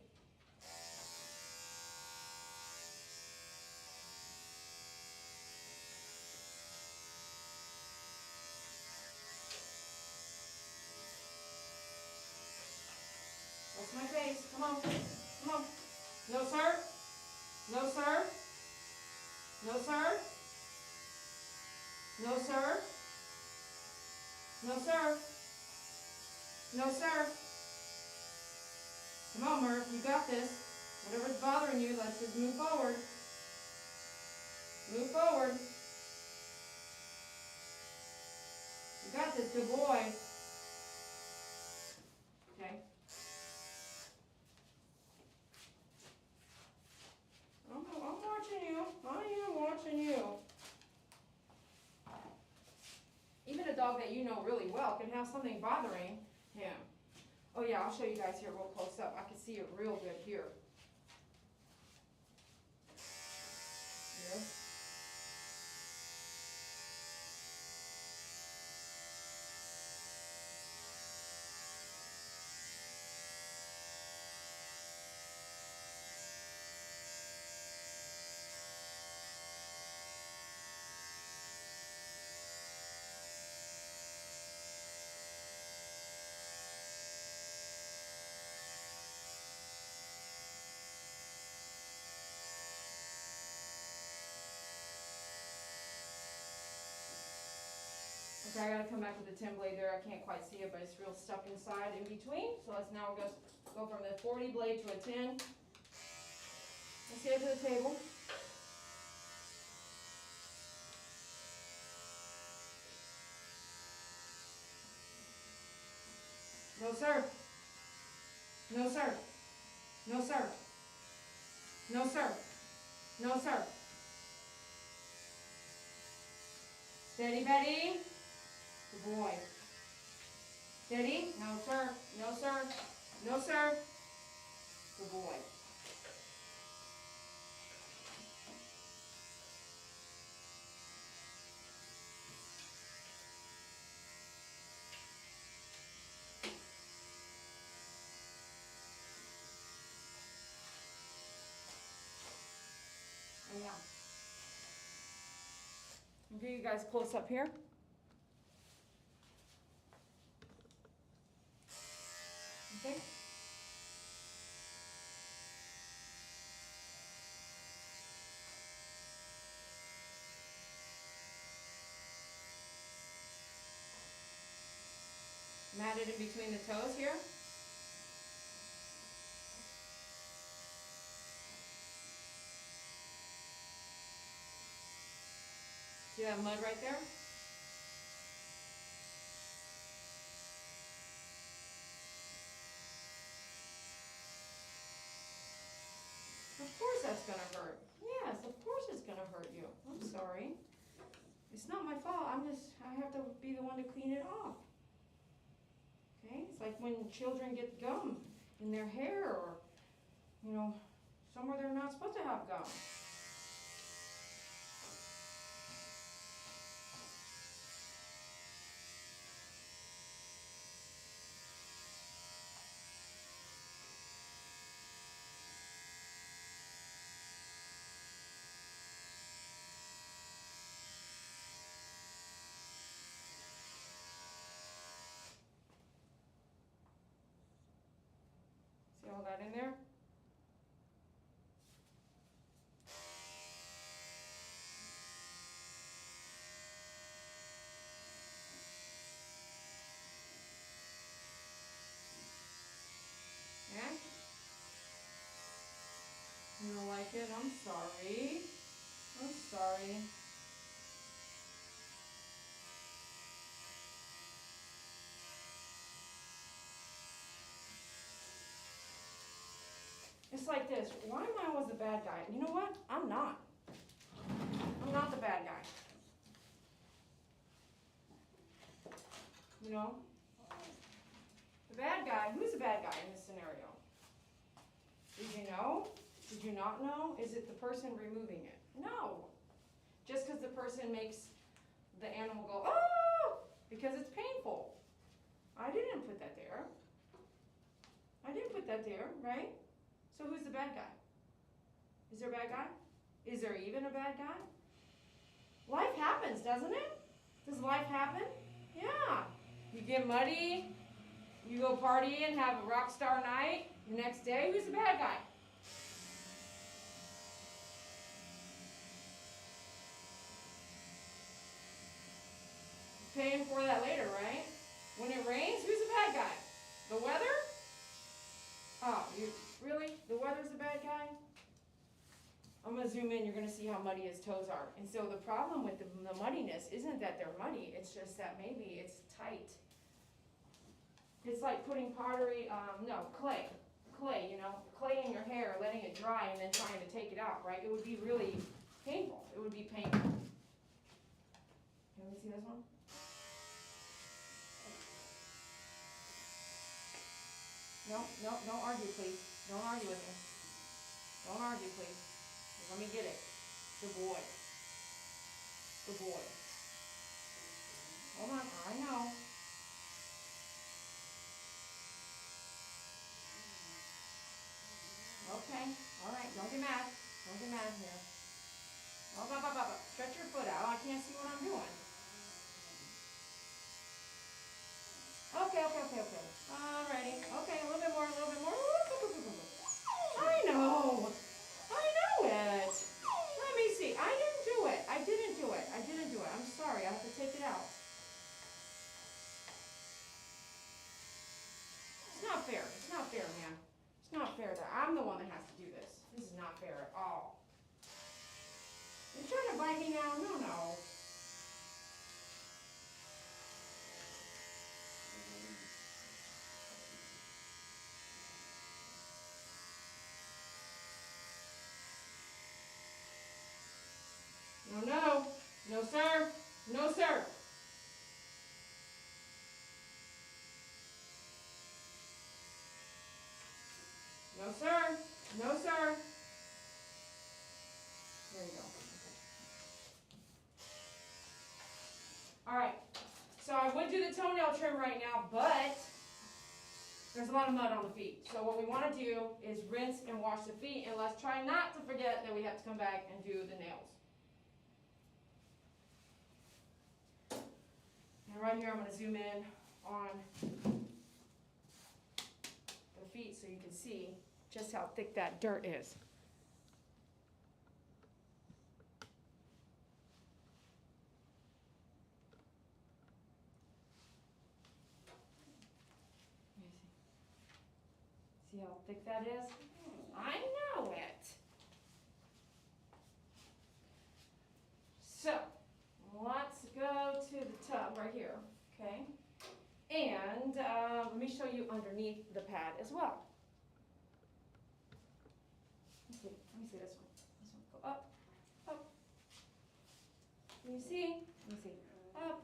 That's my face. Come on. Come on. No, sir. No, sir. No, sir. No, sir. No, sir. No, sir. Come on, Murph. You got this. Whatever's bothering you, let's just move forward. Move forward. You got this, good boy. Okay. I'm watching you. I am watching you. Even a dog that you know really well can have something bothering him. Oh yeah, I'll show you guys here real close up. I can see it real good here. Here. Okay, I gotta come back with the 10 blade there. I can't quite see it, but it's real stuck inside in between. So let's now go from the 40 blade to a 10. Let's get it to the table. No, sir. No, sir. No, sir. No, sir. No, sir. Steady, Betty. Good boy. Steady. No, sir. No, sir. No, sir. Good boy. Oh, yeah. I'll get you guys close up here. Okay. Matted in between the toes here. See that mud right there? Of course that's gonna hurt. Yes, of course it's gonna hurt you. I'm sorry. It's not my fault. I have to be the one to clean it off. Okay? It's like when children get gum in their hair, or, you know, somewhere they're not supposed to have gum. See all that in there? Yeah? You don't like it? I'm sorry. I'm sorry. like this. Why am I always the bad guy? You know what? I'm not. I'm not the bad guy. You know? The bad guy, who's the bad guy in this scenario? Did you know? Did you not know? Is it the person removing it? No. Just because the person makes the animal go, oh, because it's painful. I didn't put that there. I didn't put that there, right? So who's the bad guy? Is there a bad guy? Is there even a bad guy? Life happens, doesn't it? Does life happen? Yeah. You get muddy, you go party and have a rock star night. The next day, who's the bad guy? Paying for that later, right? When it rains, who's the bad guy? The weather? Oh, you really? The weather's the bad guy? I'm going to zoom in. You're going to see how muddy his toes are. And so the problem with the muddiness isn't that they're muddy. It's just that maybe it's tight. It's like putting pottery, clay. Clay, you know, clay in your hair, letting it dry, and then trying to take it out, right? It would be really painful. It would be painful. Can we see this one? No, don't argue, please. Don't argue with me. Don't argue, please. Let me get it. Good boy. Good boy. Hold on, I know. Okay, all right, don't get mad. Don't get mad here. Up. Stretch your foot out. I can't see what I'm doing. Okay. Alrighty. Okay, a little bit more. I know it. Let me see. I didn't do it. I'm sorry. I have to take it out. It's not fair. Man. It's not fair that I'm the one that has to do this. This is not fair at all. You're trying to bite me now? No. No. No, sir. No, sir. No, sir. No, sir. There you go. All right. So I would do the toenail trim right now, but there's a lot of mud on the feet. So what we want to do is rinse and wash the feet, and let's try not to forget that we have to come back and do the nails. And right here, I'm going to zoom in on the feet so you can see just how thick that dirt is. See how thick that is? I know it. So, let's go to the tub right here, okay? And let me show you underneath the pad as well. Let me see this one. This one, go up. Can you see? Let me see. Up.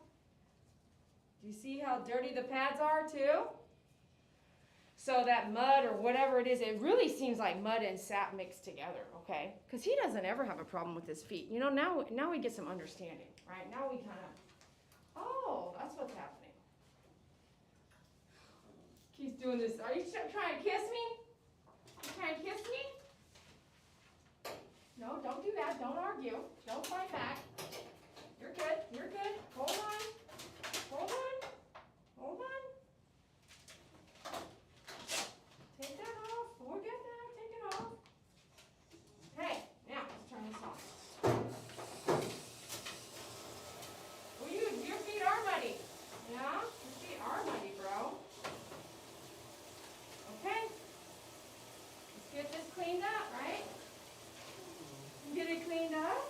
Do you see how dirty the pads are too? So that mud or whatever it is, it really seems like mud and sap mixed together, okay? Because he doesn't ever have a problem with his feet. You know, now we get some understanding, right? Now we kind of, oh, that's what's happening. He's doing this. Are you trying to kiss me? You trying to kiss me? No, don't do that. Don't argue. Don't fight back. You're good. Hold on. Take that off. Forget that. Take it off. Okay, now let's turn this on. Well, your feet are muddy. Yeah? Your feet are muddy, bro. Okay. Let's get this cleaned up, right? Get it cleaned up.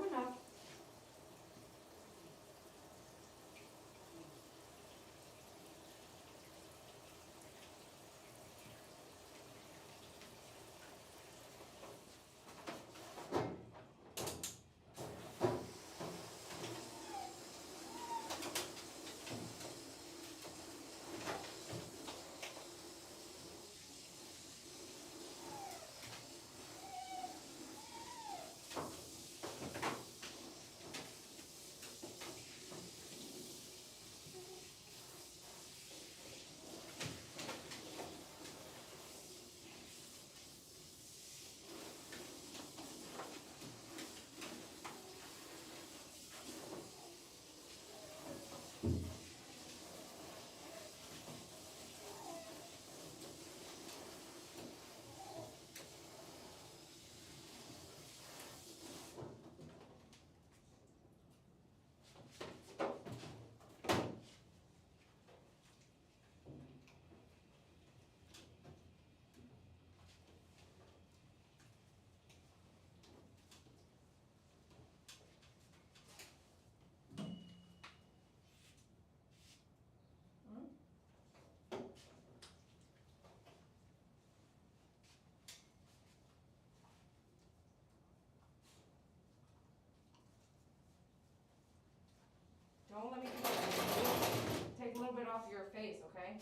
warming up. Don't let me do that. Take a little bit off your face, okay?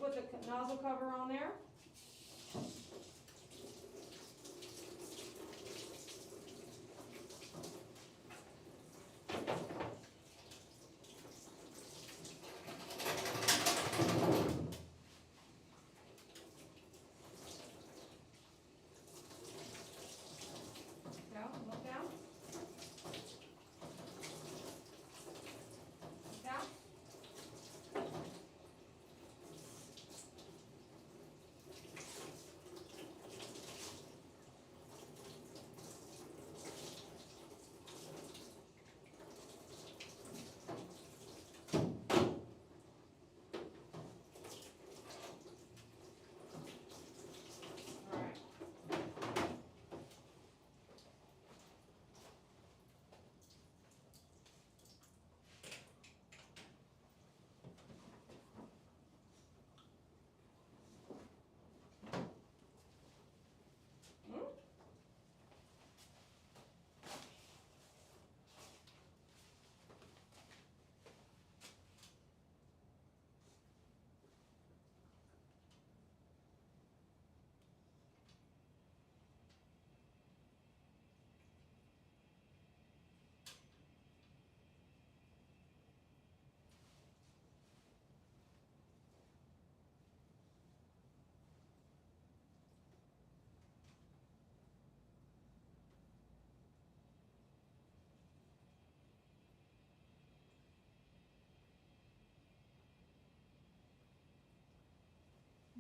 Put the nozzle cover on there. Down, look down. Look down.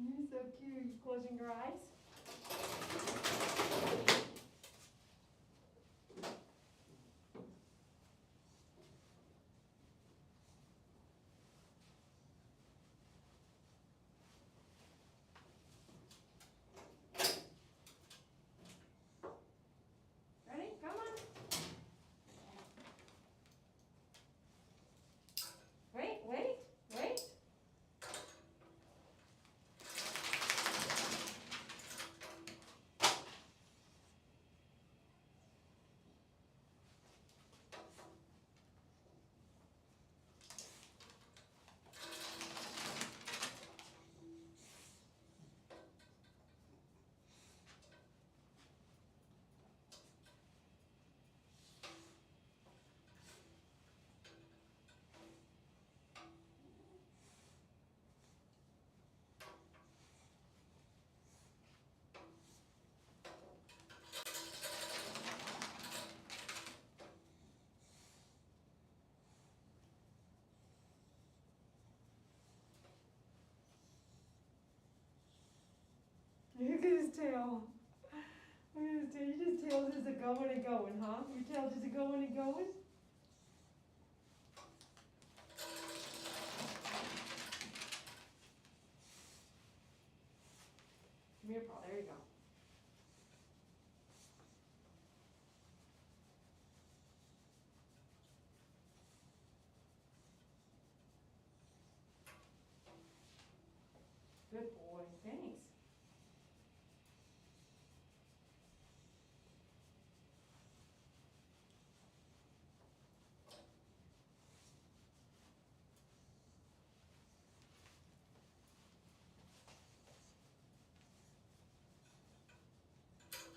You're so cute. You closing your eyes? tail. Look at his tail. Your tail just a going and going, huh? Your tail just a going and going? Come here, Paul. There you go. Good boy. Thanks.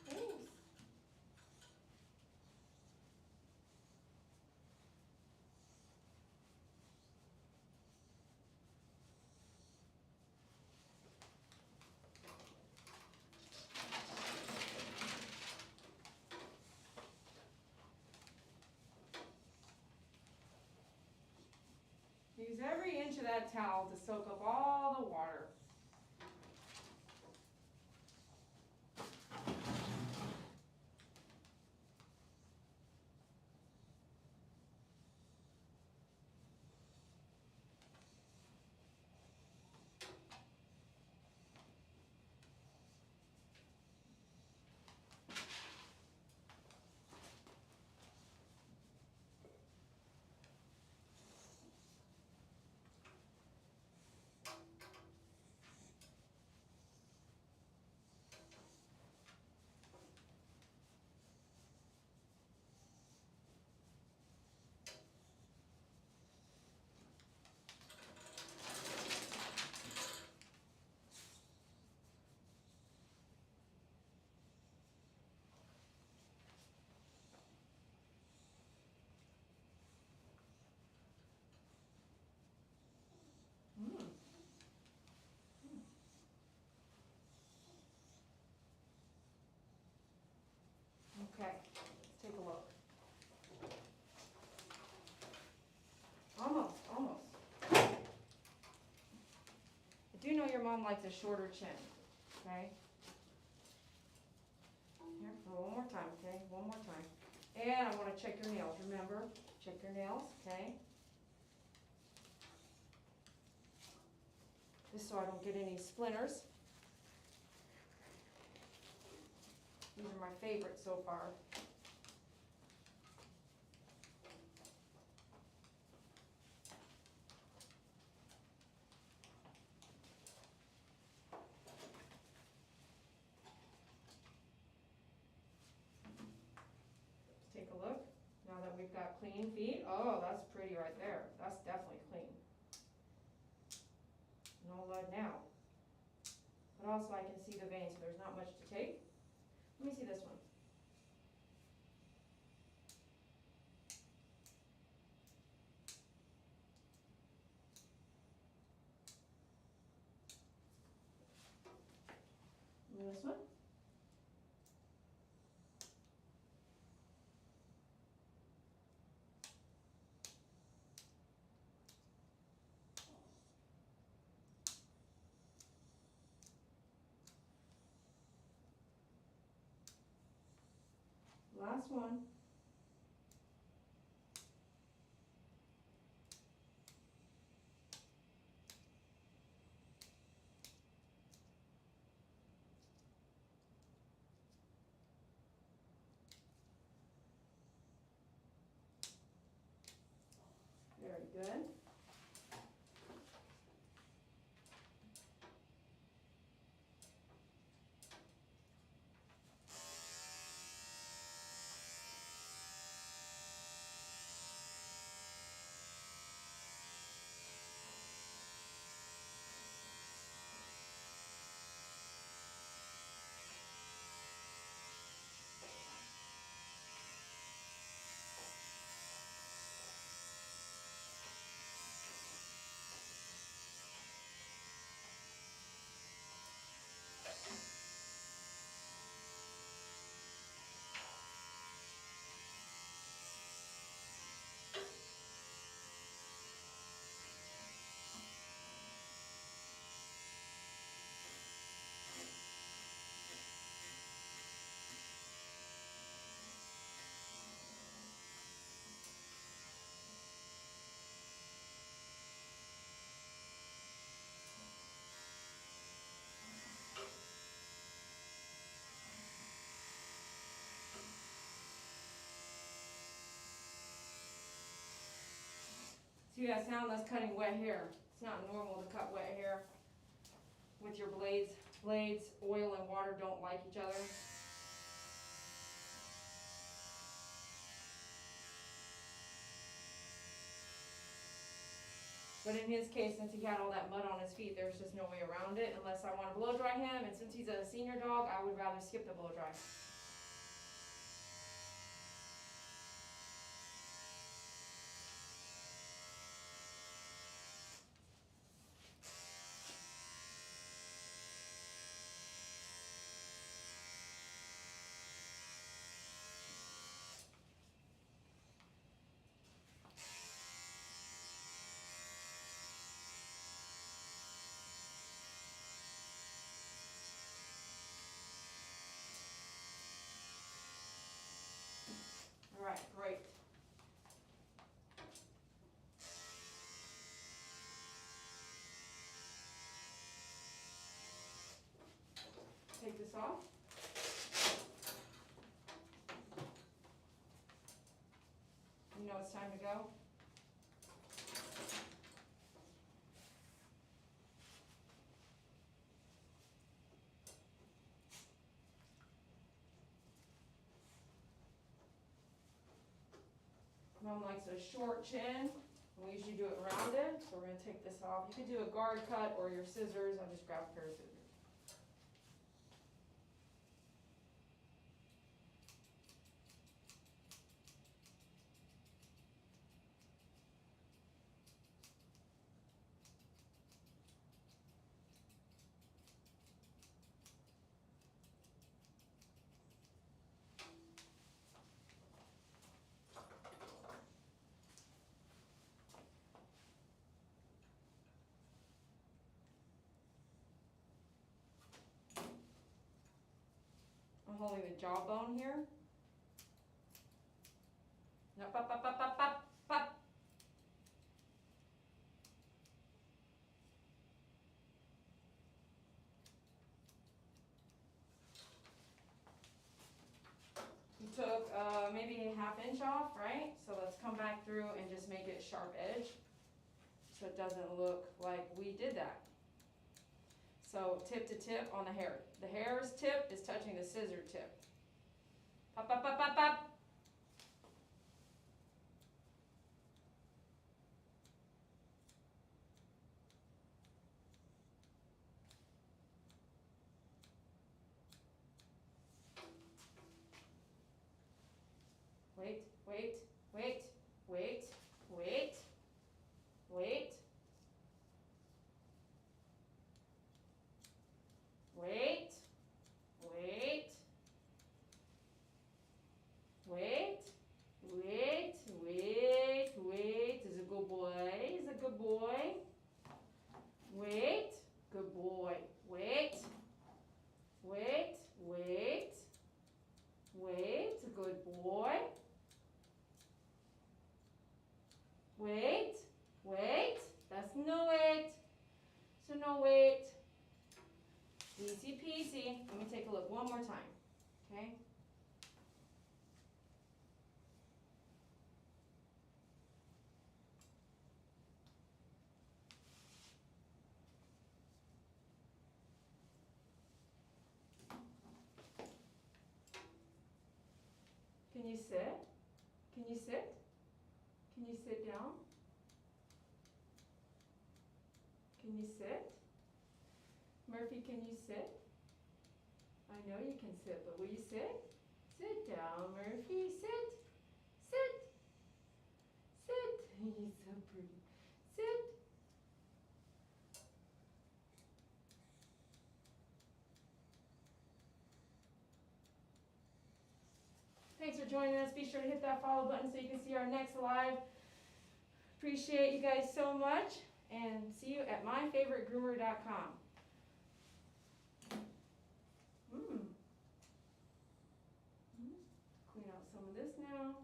Thanks. Use every inch of that towel to soak up all the water. Okay, let's take a look. Almost, almost. I do know your mom likes a shorter chin, okay? Here, one more time, okay? One more time. And I want to check your nails, remember? Check your nails, okay? Just so I don't get any splinters. These are my favorites so far. Let's take a look. Now that we've got clean feet. Oh, that's pretty right there. That's definitely clean. No lead now. But also I can see the veins, so there's not much to take. Let me see this one. And this one. Last one. Very good. See that sound? That's cutting wet hair. It's not normal to cut wet hair with your blades. Blades, oil and water don't like each other. But in his case, since he had all that mud on his feet, there's just no way around it unless I want to blow dry him. And since he's a senior dog, I would rather skip the blow dry. All right, great. Take this off. You know it's time to go. Mom likes a short chin. We usually do it rounded, so we're going to take this off. You could do a guard cut or your scissors. I'll just grab a pair of scissors. I'm holding the jawbone here. Up, up, up, up, up, up, up. You took maybe a ½ inch off, right? So let's come back through and just make it sharp edge so it doesn't look like we did that. So tip to tip on the hair. The hair's tip is touching the scissor tip. Pop, pop, pop, pop, pop. Wait, wait, wait, wait, wait, wait. Wait, wait, wait, wait, wait, wait. Is a good boy. Is a good boy. Wait, good boy. Wait, wait, wait, wait. A good boy. Wait, wait. That's no wait. So no wait. Easy peasy. Let me take a look one more time, okay? Can you sit? Can you sit? Can you sit down? Can you sit? Murphy, can you sit? I know you can sit, but will you sit? Sit down, Murphy. Sit. Sit. Sit. He's so pretty. Sit. Thanks for joining us. Be sure to hit that follow button so you can see our next live. Appreciate you guys so much, and see you at myfavoritegroomer.com. Clean out some of this now.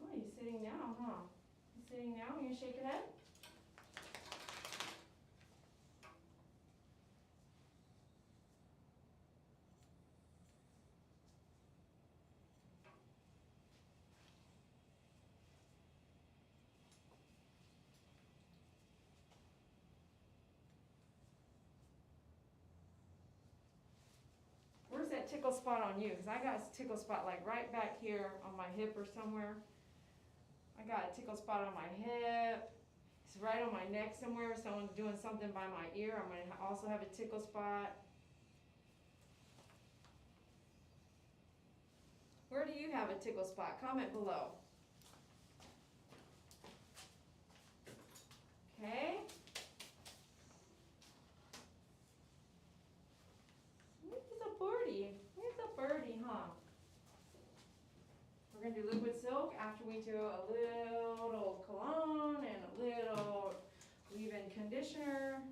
Oh, you're sitting now, huh? You're sitting now? You shake your head? tickle spot on you, because I got a tickle spot like right back here on my hip or somewhere. I got a tickle spot on my hip. It's right on my neck somewhere. If someone's doing something by my ear, I'm going to also have a tickle spot. Where do you have a tickle spot? Comment below. Okay. Where's a birdie? Where's a birdie, huh? We're going to do liquid silk after we do a little cologne and a little leave-in conditioner.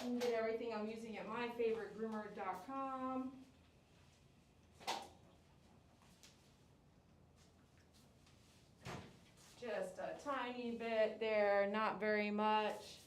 You can get everything I'm using at myfavoritegroomer.com. Just a tiny bit there, not very much.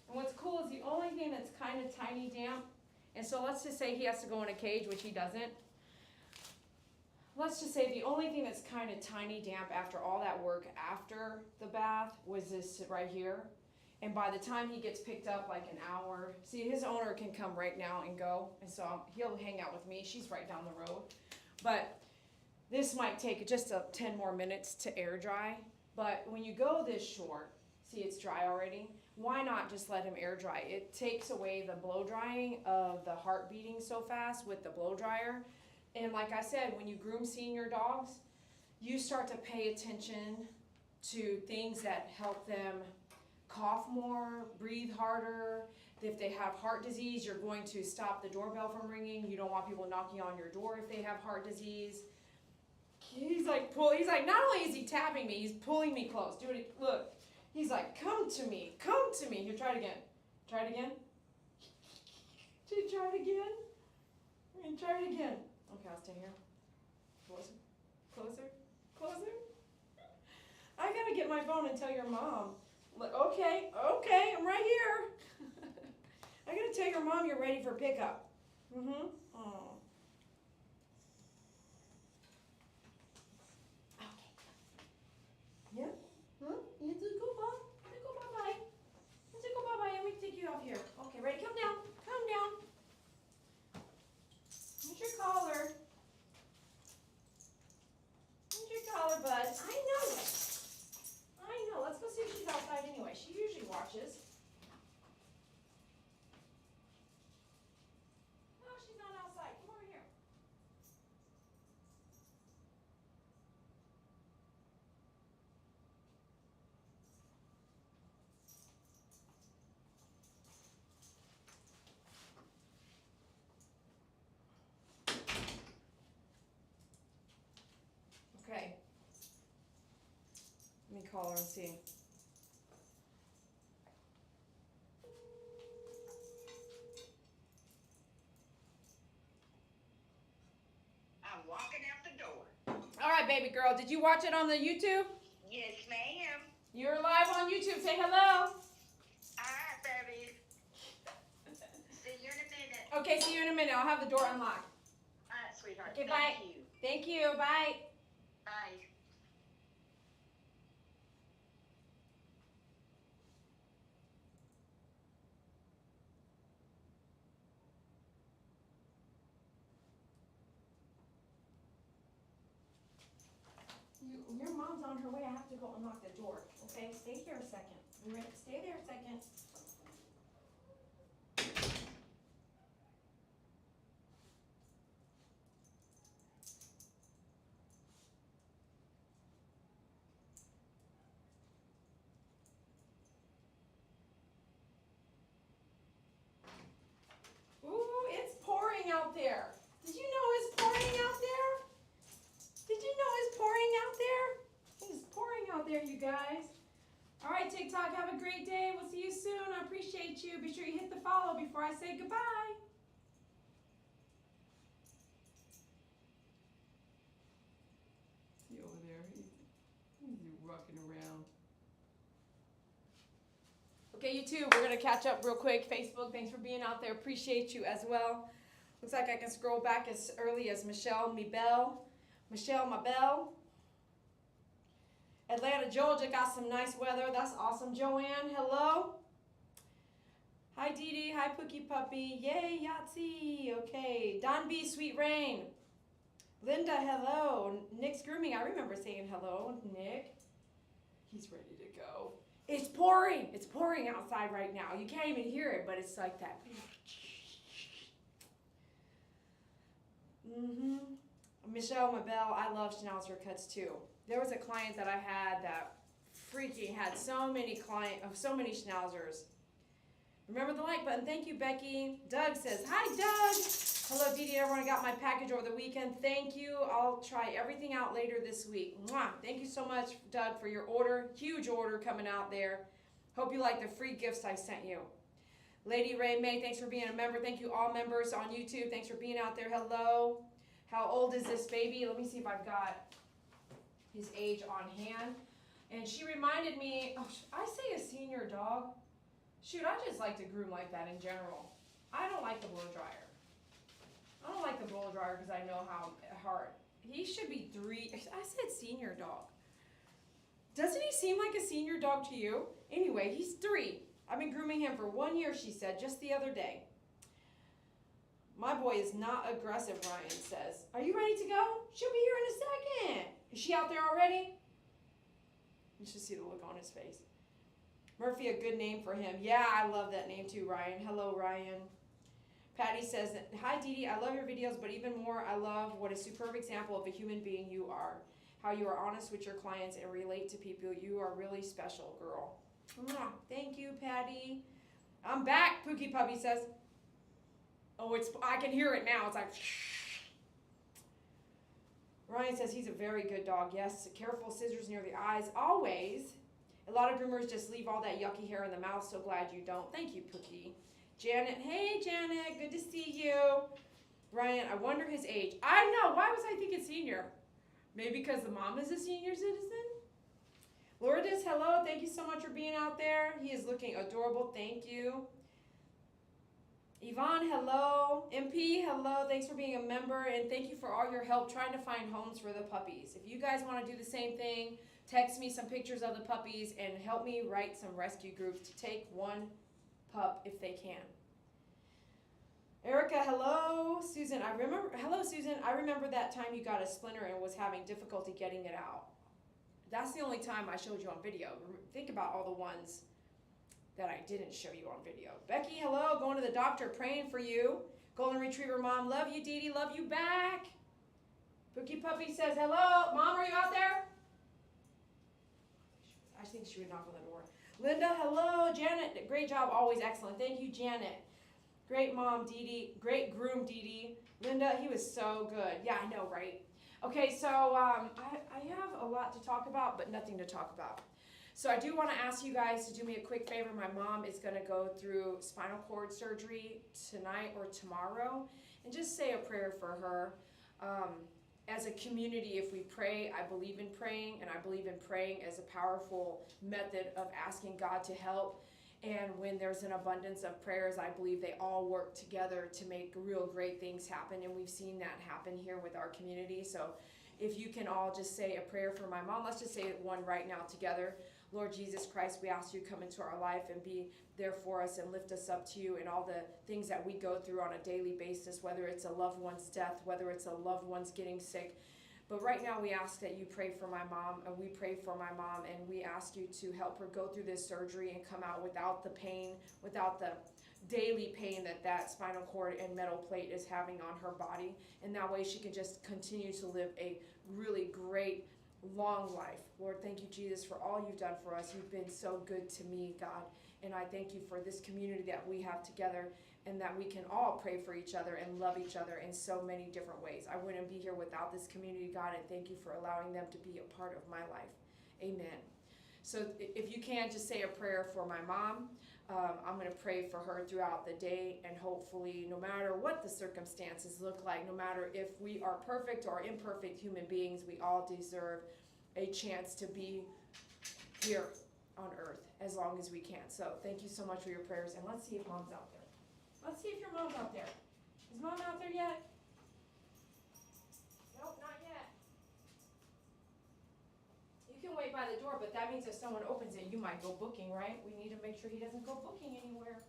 And what's cool is the only thing that's kind of tiny damp, and so let's just say he has to go in a cage, which he doesn't. Let's just say the only thing that's kind of tiny damp after all that work after the bath was this right here. And by the time he gets picked up, like an hour, see, his owner can come right now and go, and so he'll hang out with me. She's right down the road. But this might take just 10 more minutes to air dry. But when you go this short, see, it's dry already. Why not just let him air dry? It takes away the blow drying of the heart beating so fast with the blow dryer. And like I said, when you groom senior dogs, you start to pay attention to things that help them cough more, breathe harder. If they have heart disease, you're going to stop the doorbell from ringing. You don't want people knocking on your door if they have heart disease. He's like, not only is he tapping me, he's pulling me close. Do it, look. He's like, come to me, come to me. Here, try it again. Try it again. Did you try it again? And try it again. Okay, I'll stay here. Closer, closer, closer. I gotta get my phone and tell your mom. Okay, I'm right here. I gotta tell your mom you're ready for pickup. Mm-hmm. Oh. Okay. Yeah? Huh? You have to go bye-bye. Let's go bye-bye. Let me take you off here. Okay, ready? Come down. Come down. Here's your collar. Here's your collar, bud. I know it. I know. Let's go see if she's outside anyway. She usually watches. No, she's not outside. Come over here. Okay. Let me call her and see. I'm walking out the door. All right, baby girl. Did you watch it on the YouTube? Yes, ma'am. You're live on YouTube. Say hello. All right, baby. See you in a minute. Okay, see you in a minute. I'll have the door unlocked. All right, sweetheart. Okay, bye. Thank you. Thank you. Bye. Bye. Your mom's on her way. I have to go unlock the door. Okay, stay here a second. You ready? Stay there a second. Ooh, it's pouring out there. Did you know it's pouring out there? Did you know it's pouring out there? It's pouring out there, you guys. All right, TikTok, have a great day. We'll see you soon. I appreciate you. Be sure you hit the follow before I say goodbye. See over there? He's rocking around. Okay, you too. We're going to catch up real quick. Facebook, thanks for being out there. Appreciate you as well. Looks like I can scroll back as early as Michelle Mabel. Michelle Mabel. Atlanta, Georgia got some nice weather. That's awesome. Joanne, hello. Hi, Dee Dee. Hi, Pookie Puppy. Yay, Yahtzee. Okay. Don B, Sweet Rain. Linda, hello. Nick's Grooming. I remember saying hello, Nick. He's ready to go. It's pouring. It's pouring outside right now. You can't even hear it, but it's like that. Michelle Mabel, I love Schnauzer cuts too. There was a client that I had that freaking had so many Schnauzers. Remember the like button. Thank you, Becky. Doug says, hi, Doug. Hello, Dee Dee. Everyone got my package over the weekend. Thank you. I'll try everything out later this week. Mwah. Thank you so much, Doug, for your order. Huge order coming out there. Hope you like the free gifts I sent you. Lady Ray May, thanks for being a member. Thank you, all members on YouTube. Thanks for being out there. Hello. How old is this baby? Let me see if I've got his age on hand. And she reminded me, oh, I say a senior dog. Shoot, I just like to groom like that in general. I don't like the blow dryer. I don't like the blow dryer because I know how hard. He should be 3. I said senior dog. Doesn't he seem like a senior dog to you? Anyway, he's 3. I've been grooming him for 1 year, she said, just the other day. My boy is not aggressive, Ryan says. Are you ready to go? She'll be here in a second. Is she out there already? You should see the look on his face. Murphy, a good name for him. Yeah, I love that name too, Ryan. Hello, Ryan. Patty says, hi, Dee Dee. I love your videos, but even more, I love what a superb example of a human being you are. How you are honest with your clients and relate to people. You are really special, girl. Mwah. Thank you, Patty. I'm back, Pookie Puppy says. Oh, I can hear it now. It's like, Ryan says he's a very good dog. Yes, careful scissors near the eyes, always. A lot of groomers just leave all that yucky hair in the mouth. So glad you don't. Thank you, Pookie. Janet, hey, Janet, good to see you. Ryan, I wonder his age. I know. Why was I thinking senior? Maybe because the mom is a senior citizen? Lourdes, hello. Thank you so much for being out there. He is looking adorable. Thank you. Yvonne, hello. MP, hello. Thanks for being a member, and thank you for all your help trying to find homes for the puppies. If you guys want to do the same thing, text me some pictures of the puppies and help me write some rescue groups to take one pup if they can. Erica, hello. Susan, hello, Susan. I remember that time you got a splinter and was having difficulty getting it out. That's the only time I showed you on video. Think about all the ones that I didn't show you on video. Becky, hello. Going to the doctor, praying for you. Golden Retriever Mom, love you, Dee Dee. Love you back. Pookie Puppy says, hello. Mom, are you out there? I think she would knock on the door. Linda, hello. Janet, great job. Always excellent. Thank you, Janet. Great mom, Dee Dee. Great groom, Dee Dee. Linda, he was so good. Yeah, I know, right? Okay, so I have a lot to talk about, but nothing to talk about. So I do want to ask you guys to do me a quick favor. My mom is going to go through spinal cord surgery tonight or tomorrow, and just say a prayer for her. As a community, if we pray, I believe in praying, and I believe in praying as a powerful method of asking God to help. And when there's an abundance of prayers, I believe they all work together to make real great things happen, and we've seen that happen here with our community. So if you can all just say a prayer for my mom, let's just say one right now together. Lord Jesus Christ, we ask you to come into our life and be there for us and lift us up to you in all the things that we go through on a daily basis, whether it's a loved one's death, whether it's a loved one's getting sick. But right now we ask that you pray for my mom, and we pray for my mom, and we ask you to help her go through this surgery and come out without the pain, without the daily pain that spinal cord and metal plate is having on her body. And that way she can just continue to live a really great, long life. Lord, thank you, Jesus, for all you've done for us. You've been so good to me, God. And I thank you for this community that we have together, and that we can all pray for each other and love each other in so many different ways. I wouldn't be here without this community, God, and thank you for allowing them to be a part of my life. Amen. So if you can, just say a prayer for my mom. I'm going to pray for her throughout the day, and hopefully, no matter what the circumstances look like, no matter if we are perfect or imperfect human beings, we all deserve a chance to be here on earth as long as we can. So thank you so much for your prayers, and let's see if Mom's out there. Let's see if your mom's out there. Is Mom out there yet? Nope, not yet. You can wait by the door, but that means if someone opens it, you might go booking, right? We need to make sure he doesn't go booking anywhere.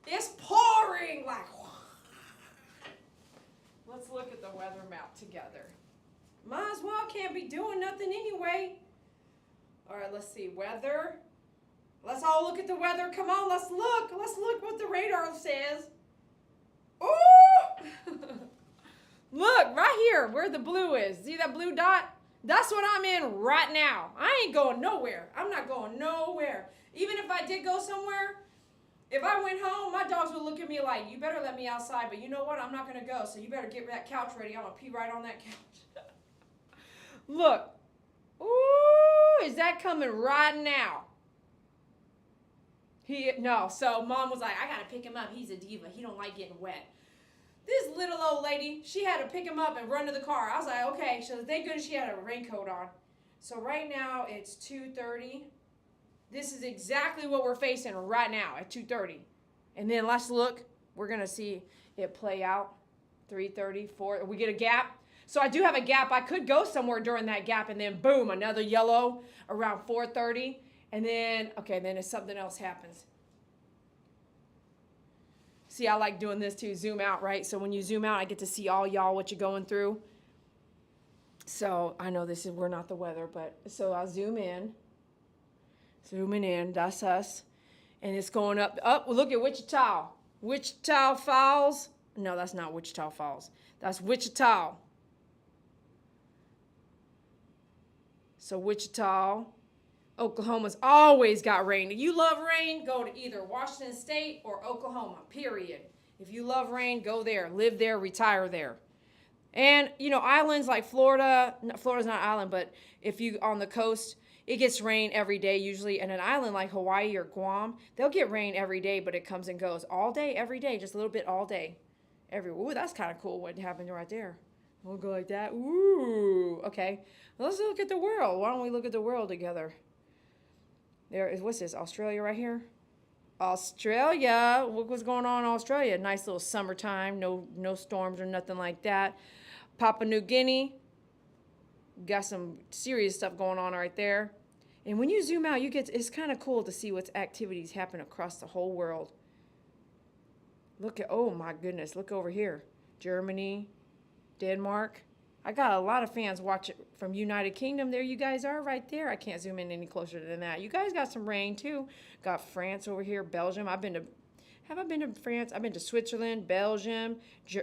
It's pouring like. Let's look at the weather map together. Might as well, can't be doing nothing anyway. All right, let's see, weather. Let's all look at the weather. Come on, let's look. Let's look what the radar says. Ooh! Look, right here, where the blue is. See that blue dot? That's what I'm in right now. I ain't going nowhere. I'm not going nowhere. Even if I did go somewhere, if I went home, my dogs would look at me like, you better let me outside, but you know what? I'm not going to go, so you better get that couch ready. I'm going to pee right on that couch. Look. Ooh, is that coming right now? No, so Mom was like, I got to pick him up. He's a diva. He don't like getting wet. This little old lady, she had to pick him up and run to the car. I was like, okay. So thank goodness she had a raincoat on. So right now it's 2:30. This is exactly what we're facing right now at 2:30. And then let's look. We're going to see it play out. 3:30, 4. We get a gap. So I do have a gap. I could go somewhere during that gap and then boom, another yellow around 4:30. And then, okay, then if something else happens. See, I like doing this too, zoom out, right? So when you zoom out, I get to see all y'all what you're going through. So I know we're not the weather, but so I'll zoom in. Zooming in, that's us. And it's going up. Look at Wichita. Wichita Falls. No, that's not Wichita Falls. That's Wichita. So Wichita, Oklahoma's always got rain. If you love rain, go to either Washington State or Oklahoma, period. If you love rain, go there. Live there, retire there. And, you know, islands like Florida, Florida's not an island, but if you on the coast, it gets rain every day usually. And an island like Hawaii or Guam, they'll get rain every day, but it comes and goes all day, every day, just a little bit all day. Ooh, that's kind of cool what happened right there. We'll go like that. Ooh, okay. Let's look at the world. Why don't we look at the world together? There is, what's this, Australia right here? Australia. Look what's going on in Australia. Nice little summertime. No storms or nothing like that. Papua New Guinea. Got some serious stuff going on right there. And when you zoom out, it's kind of cool to see what's activities happen across the whole world. Look at, oh my goodness, look over here. Germany, Denmark. I got a lot of fans watching from United Kingdom. There you guys are right there. I can't zoom in any closer than that. You guys got some rain too. Got France over here, Belgium. Have I been to France? I've been to Switzerland, Belgium.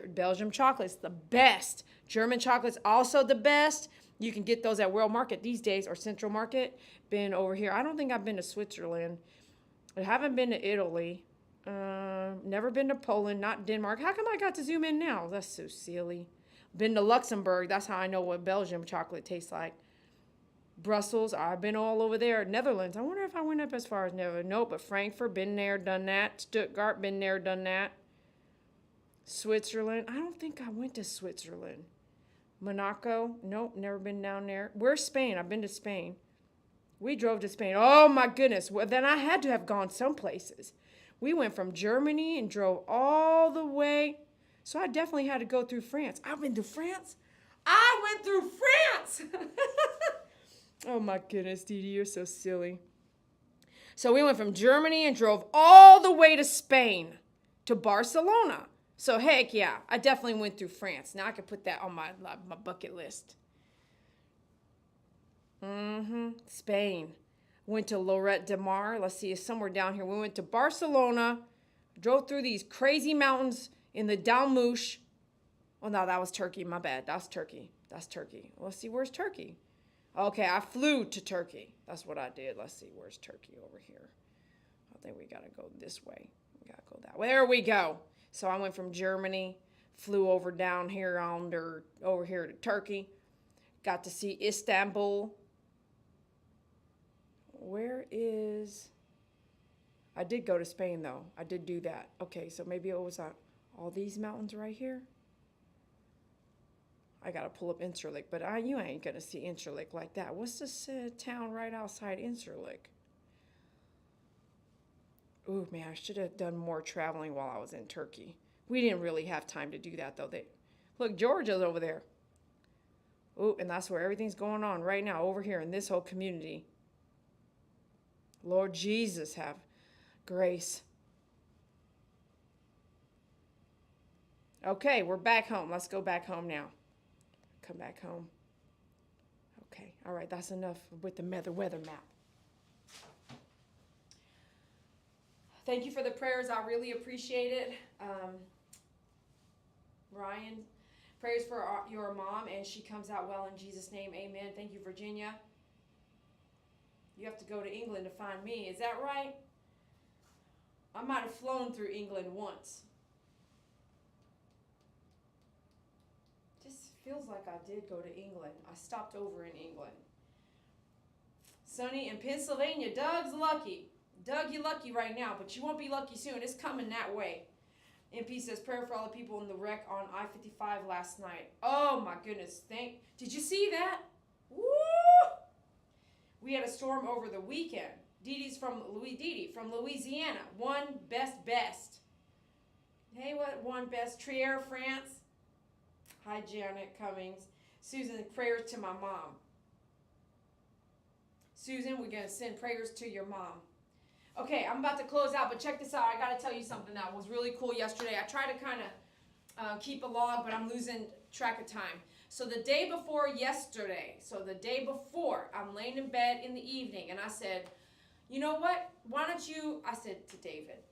Belgium chocolate's the best. German chocolate's also the best. You can get those at World Market these days or Central Market. Been over here. I don't think I've been to Switzerland. I haven't been to Italy. Never been to Poland, not Denmark. How come I got to zoom in now? That's so silly. Been to Luxembourg. That's how I know what Belgium chocolate tastes like. Brussels. I've been all over there. Netherlands. I wonder if I went up as far as Netherlands. Nope, but Frankfurt. Been there, done that. Stuttgart. Been there, done that. Switzerland. I don't think I went to Switzerland. Monaco. Nope, never been down there. Where's Spain? I've been to Spain. We drove to Spain. Oh, my goodness. Well, then I had to have gone some places. We went from Germany and drove all the way. So I definitely had to go through France. I've been to France. I went through France. Oh my goodness, Dee Dee, you're so silly. So we went from Germany and drove all the way to Spain, to Barcelona. So heck yeah, I definitely went through France. Now I can put that on my bucket list. Spain. Went to Lloret de Mar. Let's see, it's somewhere down here. We went to Barcelona, drove through these crazy mountains in the Dalmouche. Oh, no, that was Turkey. My bad. That's Turkey. Let's see, where's Turkey? Okay, I flew to Turkey. That's what I did. Let's see, where's Turkey over here? I think we got to go this way. We got to go that way. There we go. So I went from Germany, flew over down here over here to Turkey. Got to see Istanbul. Where is... I did go to Spain, though. I did do that. Okay, so maybe it was all these mountains right here. I got to pull up Incirlik, but you ain't going to see Incirlik like that. What's this town right outside Incirlik? Ooh, man, I should have done more traveling while I was in Turkey. We didn't really have time to do that, though. Look, Georgia's over there. Ooh, and that's where everything's going on right now, over here in this whole community. Lord Jesus, have grace. Okay, we're back home. Let's go back home now. Come back home. Okay, all right, that's enough with the weather map. Thank you for the prayers. I really appreciate it. Ryan, prayers for your mom, and she comes out well in Jesus' name. Amen. Thank you, Virginia. You have to go to England to find me. Is that right? I might have flown through England once. Just feels like I did go to England. I stopped over in England. Sunny in Pennsylvania. Doug's lucky. Doug, you're lucky right now, but you won't be lucky soon. It's coming that way. MP says, prayer for all the people in the wreck on I-55 last night. Oh, my goodness. Did you see that? Woo! We had a storm over the weekend. Dee Dee's from Louisiana. One best. Hey, what one best? Trier, France. Hi, Janet Cummings. Susan, prayers to my mom. Susan, we're going to send prayers to your mom. Okay, I'm about to close out, but check this out. I got to tell you something that was really cool yesterday. I try to kind of keep a log, but I'm losing track of time. So the day before yesterday, I'm laying in bed in the evening, and I said, you know what? Why don't you, I said to David,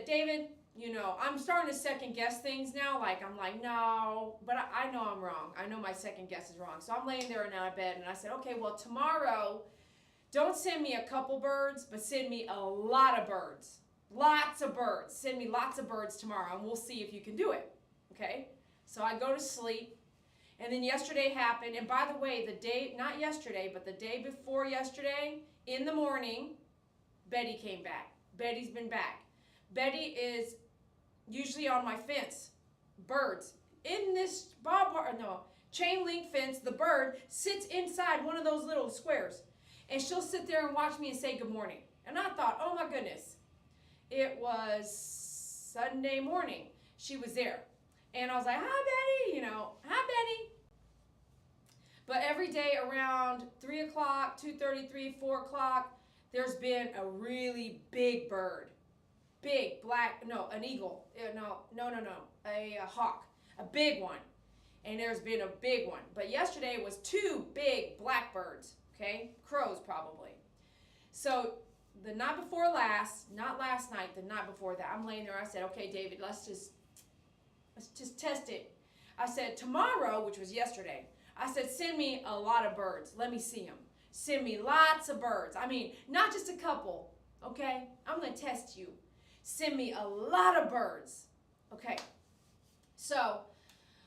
David, you know, I'm starting to second guess things now. Like, I'm like, no, but I know I'm wrong. I know my second guess is wrong. So I'm laying there in my bed, and I said, okay, well, tomorrow, don't send me a couple birds, but send me a lot of birds. Lots of birds. Send me lots of birds tomorrow, and we'll see if you can do it. Okay? So I go to sleep, and then yesterday happened. And by the way, the day, not yesterday, but the day before yesterday, in the morning, Betty came back. Betty's been back. Betty is usually on my fence. Birds. In this chain link fence, the bird sits inside one of those little squares. And she'll sit there and watch me and say good morning. And I thought, oh my goodness. It was Sunday morning. She was there. And I was like, hi, Betty. You know, hi, Betty. But every day around 3 o'clock, 2:33, 4 o'clock, there's been a really big bird. Big, black, no, an eagle. No. A hawk. A big one. And there's been a big one. But yesterday was 2 big blackbirds. Okay? Crows, probably. So, the night before last, not last night, the night before that, I'm laying there. I said, okay, David, let's just test it. I said, tomorrow, which was yesterday, I said, send me a lot of birds. Let me see them. Send me lots of birds. I mean, not just a couple. Okay? I'm going to test you. Send me a lot of birds. Okay. So,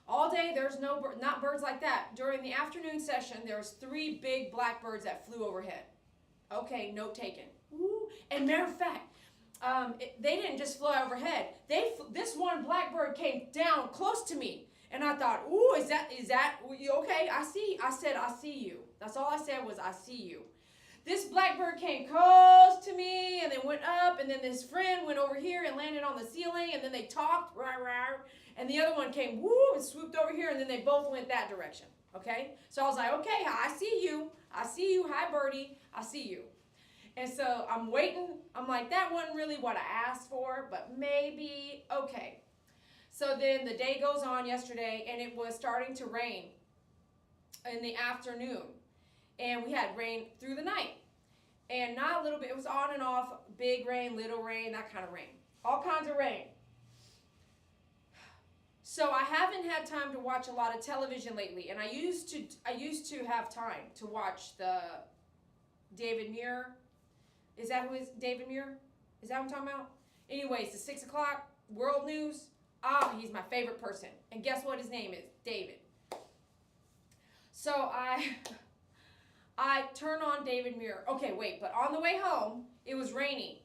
all day, there's not birds like that. During the afternoon session, there's 3 big blackbirds that flew overhead. Okay, note taken. Ooh. And matter of fact, they didn't just fly overhead. This one blackbird came down close to me. And I thought, ooh, is that okay? I said, I see you. That's all I said was, I see you. This blackbird came close to me and then went up, and then this friend went over here and landed on the ceiling, and then they talked, rah, rah, and the other one came, woo, and swooped over here, and then they both went that direction, okay? So I was like, okay, I see you. I see you. Hi, birdie. I see you. And so I'm waiting. I'm like, that wasn't really what I asked for, but maybe, okay. So then the day goes on yesterday, and it was starting to rain in the afternoon. And we had rain through the night. And not a little bit. It was on and off. Big rain, little rain, that kind of rain. All kinds of rain. So I haven't had time to watch a lot of television lately. And I used to have time to watch the David Muir. Is that who is David Muir? Is that what I'm talking about? Anyways, the 6 o'clock world news. He's my favorite person. And guess what his name is? David. So I turn on David Muir. Okay, wait, but on the way home, it was raining.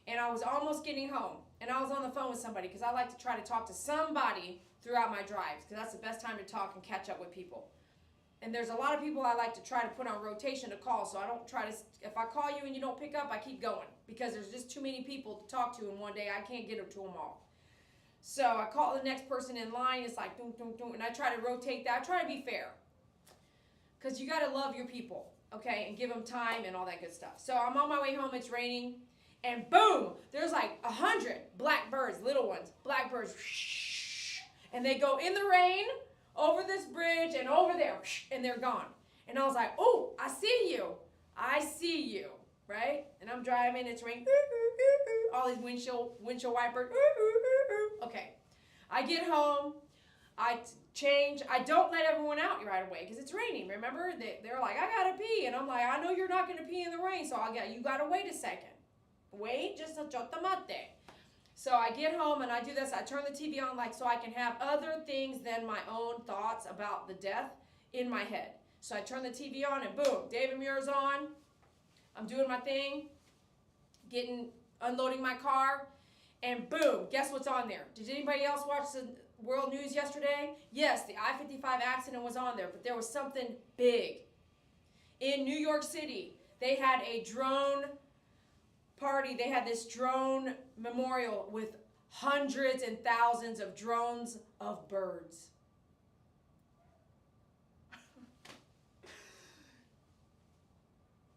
And I was almost getting home. And I was on the phone with somebody because I like to try to talk to somebody throughout my drives because that's the best time to talk and catch up with people. And there's a lot of people I like to try to put on rotation to call, so I don't try to, if I call you and you don't pick up, I keep going because there's just too many people to talk to in one day. I can't get to them all. So I call the next person in line. It's like, doom, doom, doom, and I try to rotate that. I try to be fair. Because you got to love your people, okay, and give them time and all that good stuff. So I'm on my way home. It's raining, and boom, there's like 100 blackbirds, little ones, blackbirds, and they go in the rain over this bridge and over there, and they're gone. And I was like, oh, I see you, right? And I'm driving. It's raining. All these windshield wipers. Okay, I get home. I change. I don't let everyone out right away because it's raining. Remember, they're like, I gotta pee, and I'm like, I know you're not gonna pee in the rain, so you gotta wait a second. Wait, just a chotamate. So I get home and I do this. I turn the TV on so I can have other things than my own thoughts about the death in my head. So I turn the TV on and boom, David Muir's on. I'm doing my thing, unloading my car, and boom, guess what's on there? Did anybody else watch the world news yesterday? Yes, the I-55 accident was on there, but there was something big. In New York City, they had a drone party. They had this drone memorial with hundreds and thousands of drones of birds.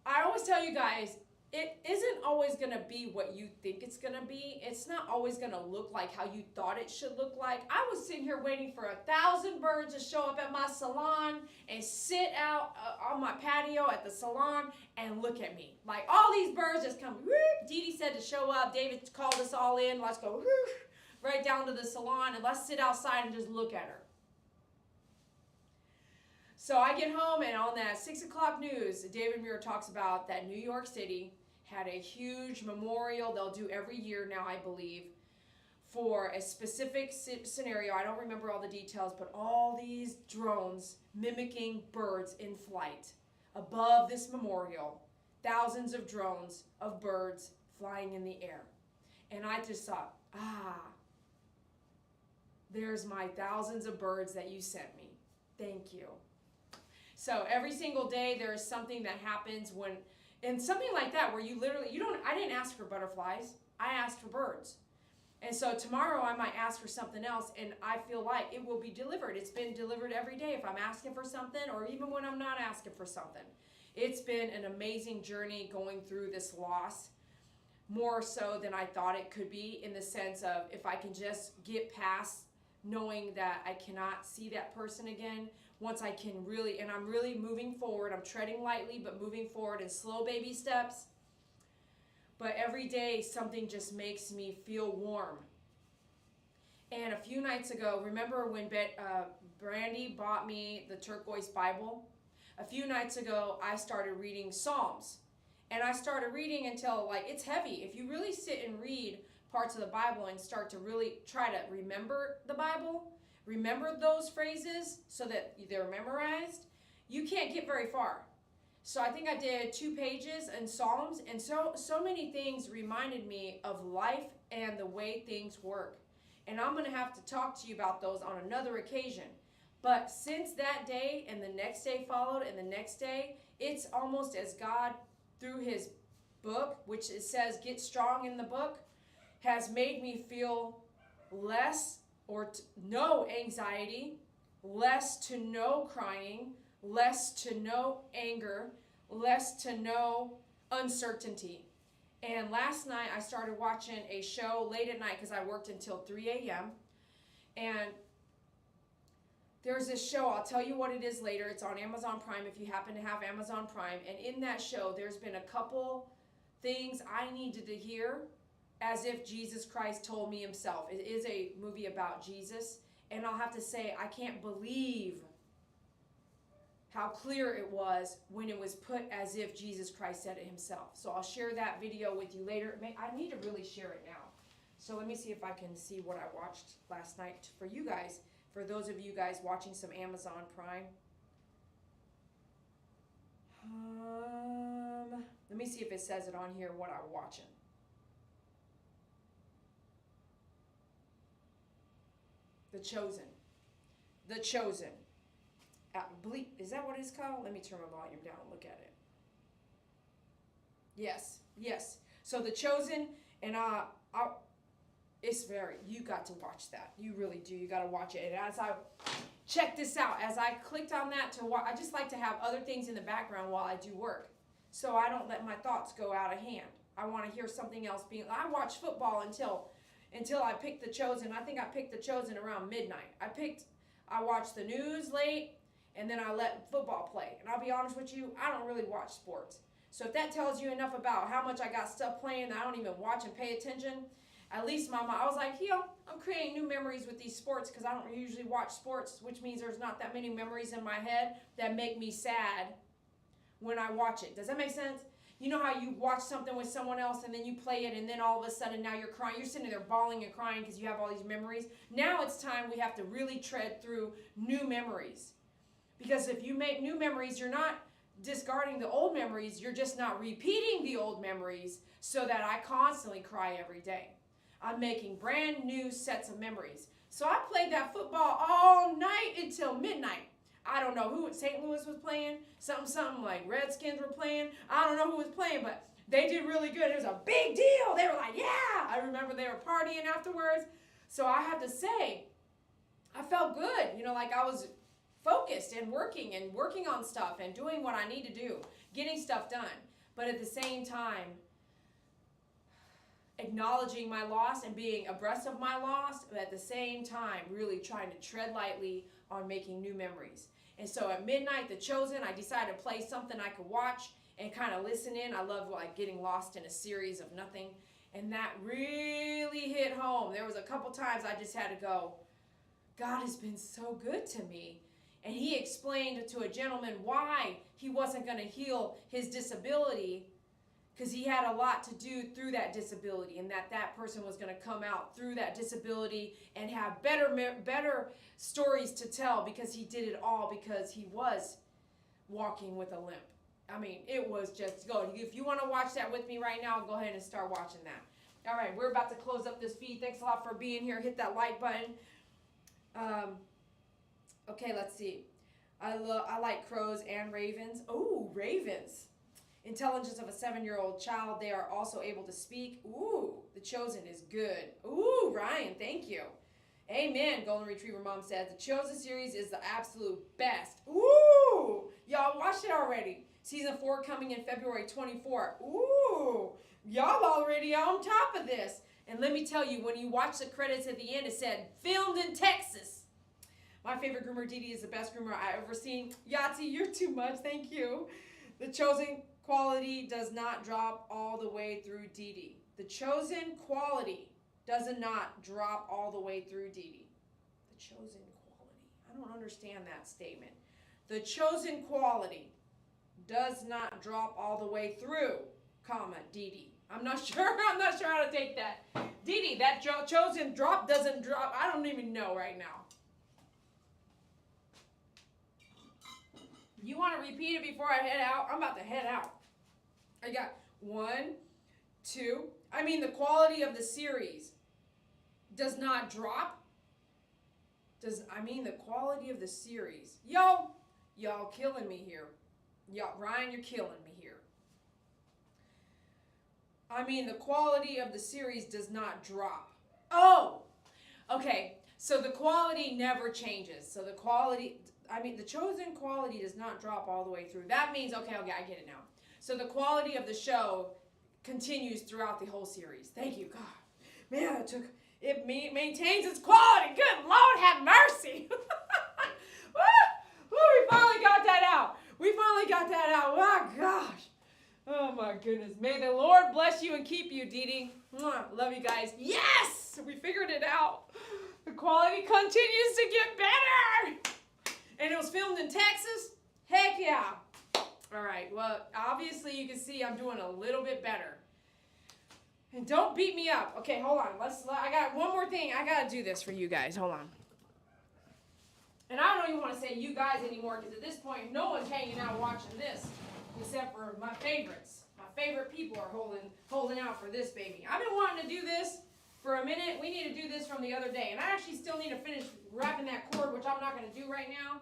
I always tell you guys, it isn't always going to be what you think it's going to be. It's not always going to look like how you thought it should look like. I was sitting here waiting for 1,000 birds to show up at my salon and sit out on my patio at the salon and look at me. Like all these birds just come. Whoop. Dee Dee said to show up. David called us all in. Let's go. Whoop. right down to the salon, and let's sit outside and just look at her. So I get home, and on that 6 o'clock news, David Muir talks about that New York City had a huge memorial they'll do every year now, I believe, for a specific scenario. I don't remember all the details, but all these drones mimicking birds in flight above this memorial. Thousands of drones of birds flying in the air. And I just thought, there's my thousands of birds that you sent me. Thank you. So every single day there is something that happens when, and something like that where you literally, I didn't ask for butterflies. I asked for birds. And so tomorrow I might ask for something else, and I feel like it will be delivered. It's been delivered every day if I'm asking for something, or even when I'm not asking for something. It's been an amazing journey going through this loss, more so than I thought it could be, in the sense of if I can just get past knowing that I cannot see that person again, once I can really, and I'm really moving forward. I'm treading lightly, but moving forward in slow baby steps. But every day something just makes me feel warm. And a few nights ago, remember when Brandy bought me the turquoise Bible? A few nights ago, I started reading Psalms. And I started reading until, like, it's heavy. If you really sit and read parts of the Bible and start to really try to remember the Bible, remember those phrases so that they're memorized, you can't get very far. So I think I did 2 pages in Psalms, and so many things reminded me of life and the way things work. And I'm going to have to talk to you about those on another occasion. But since that day and the next day followed and the next day, it's almost as God, through his book, which it says get strong in the book, has made me feel less or no anxiety, less to no crying, less to no anger, less to no uncertainty. And last night I started watching a show late at night because I worked until 3 a.m. And there's this show, I'll tell you what it is later. It's on Amazon Prime if you happen to have Amazon Prime. And in that show, there's been a couple things I needed to hear as if Jesus Christ told me himself. It is a movie about Jesus. And I'll have to say, I can't believe how clear it was when it was put as if Jesus Christ said it himself. So I'll share that video with you later. I need to really share it now. So let me see if I can see what I watched last night for you guys. For those of you guys watching some Amazon Prime. Let me see if it says it on here what I'm watching. The Chosen. The Chosen. Is that what it's called? Let me turn my volume down and look at it. Yes, yes. So The Chosen, and you got to watch that. You really do. You got to watch it. And as I check this out, as I clicked on that to watch, I just like to have other things in the background while I do work, so I don't let my thoughts go out of hand. I want to hear something else being. I watch football until I picked The Chosen. I think I picked The Chosen around midnight. I watched the news late, and then I let football play. And I'll be honest with you, I don't really watch sports. So if that tells you enough about how much I got stuff playing that I don't even watch and pay attention, at least I was like, I'm creating new memories with these sports because I don't usually watch sports, which means there's not that many memories in my head that make me sad when I watch it. Does that make sense? You know how you watch something with someone else and then you play it and then all of a sudden now you're crying. You're sitting there bawling and crying because you have all these memories. Now it's time we have to really tread through new memories. Because if you make new memories, you're not discarding the old memories. You're just not repeating the old memories so that I constantly cry every day. I'm making brand new sets of memories. So I played that football all night until midnight. I don't know who St. Louis was playing. Something like Redskins were playing. I don't know who was playing, but they did really good. It was a big deal. They were like, yeah. I remember they were partying afterwards. So I have to say, I felt good. Like I was focused and working on stuff and doing what I need to do, getting stuff done. But at the same time, acknowledging my loss and being abreast of my loss, but at the same time, really trying to tread lightly on making new memories. And so at midnight, The Chosen, I decided to play something I could watch and kind of listen in. I love getting lost in a series of nothing. And that really hit home. There was a couple times I just had to go, God has been so good to me. And he explained to a gentleman why he wasn't going to heal his disability, because he had a lot to do through that disability, and that person was going to come out through that disability and have better stories to tell, because he did it all because he was walking with a limp. I mean, it was just good. If you want to watch that with me right now, go ahead and start watching that. All right, we're about to close up this feed. Thanks a lot for being here. Hit that like button. Okay, let's see. I like crows and ravens. Oh, ravens. Intelligence of a 7-year-old child. They are also able to speak. Ooh, The Chosen is good. Ooh, Ryan, thank you. Amen, Golden Retriever Mom says. The Chosen series is the absolute best. Ooh, y'all watched it already. Season 4 coming in February 24. Ooh, y'all already on top of this. And let me tell you, when you watch the credits at the end, it said, filmed in Texas. My favorite groomer, Dee is the best groomer I've ever seen. Yahtzee, you're too much. Thank you. The Chosen quality does not drop all the way through Dee. The Chosen quality does not drop all the way through Dee. The Chosen quality. I don't understand that statement. The Chosen quality does not drop all the way through, comma, Dee. I'm not sure how to take that. Dee, that Chosen drop doesn't drop. I don't even know right now. You want to repeat it before I head out? I'm about to head out. I got 1, 2. I mean, the quality of the series does not drop. The quality of the series. Y'all killing me here. Ryan, you're killing me here. I mean, the quality of the series does not drop. Oh, okay. So the quality never changes. So the quality... the Chosen quality does not drop all the way through. That means, okay, I get it now. So the quality of the show continues throughout the whole series. Thank you, God. Man, it maintains its quality. Good Lord, have mercy. We finally got that out. Oh, gosh. Oh, my goodness. May the Lord bless you and keep you, Dee. Love you guys. Yes, we figured it out. The quality continues to get better. And it was filmed in Texas? Heck yeah. All right, well, obviously you can see I'm doing a little bit better. And don't beat me up. Okay, hold on. I got one more thing. I got to do this for you guys. Hold on. And I don't even want to say you guys anymore, because at this point, no one's hanging out watching this except for my favorites. My favorite people are holding out for this baby. I've been wanting to do this for a minute. We need to do this from the other day. And I actually still need to finish wrapping that cord, which I'm not going to do right now.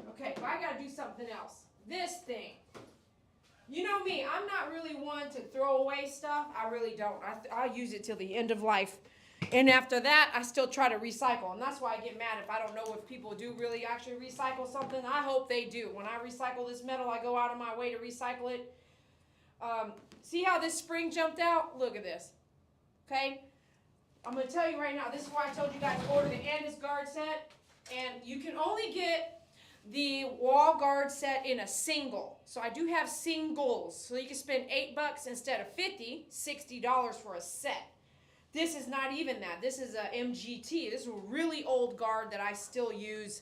Okay, but I got to do something else. This thing. You know me, I'm not really one to throw away stuff. I really don't. I'll use it till the end of life. And after that, I still try to recycle. And that's why I get mad if I don't know if people do really actually recycle something. I hope they do. When I recycle this metal, I go out of my way to recycle it. See how this spring jumped out? Look at this. Okay? I'm going to tell you right now, this is why I told you guys to order the Andis guard set. And you can only get the wall guard set in a single. So I do have singles. So you can spend $8 instead of $60 for a set. This is not even that. This is a MGT. This is a really old guard that I still use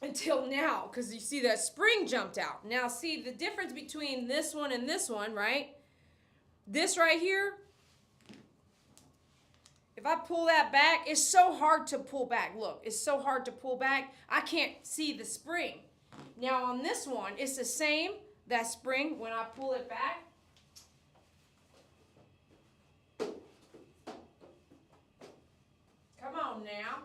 until now, because you see that spring jumped out. Now see the difference between this one and this one, right? This right here, if I pull that back, it's so hard to pull back. Look, it's so hard to pull back. I can't see the spring. Now on this one, it's the same, that spring, when I pull it back. Come on now.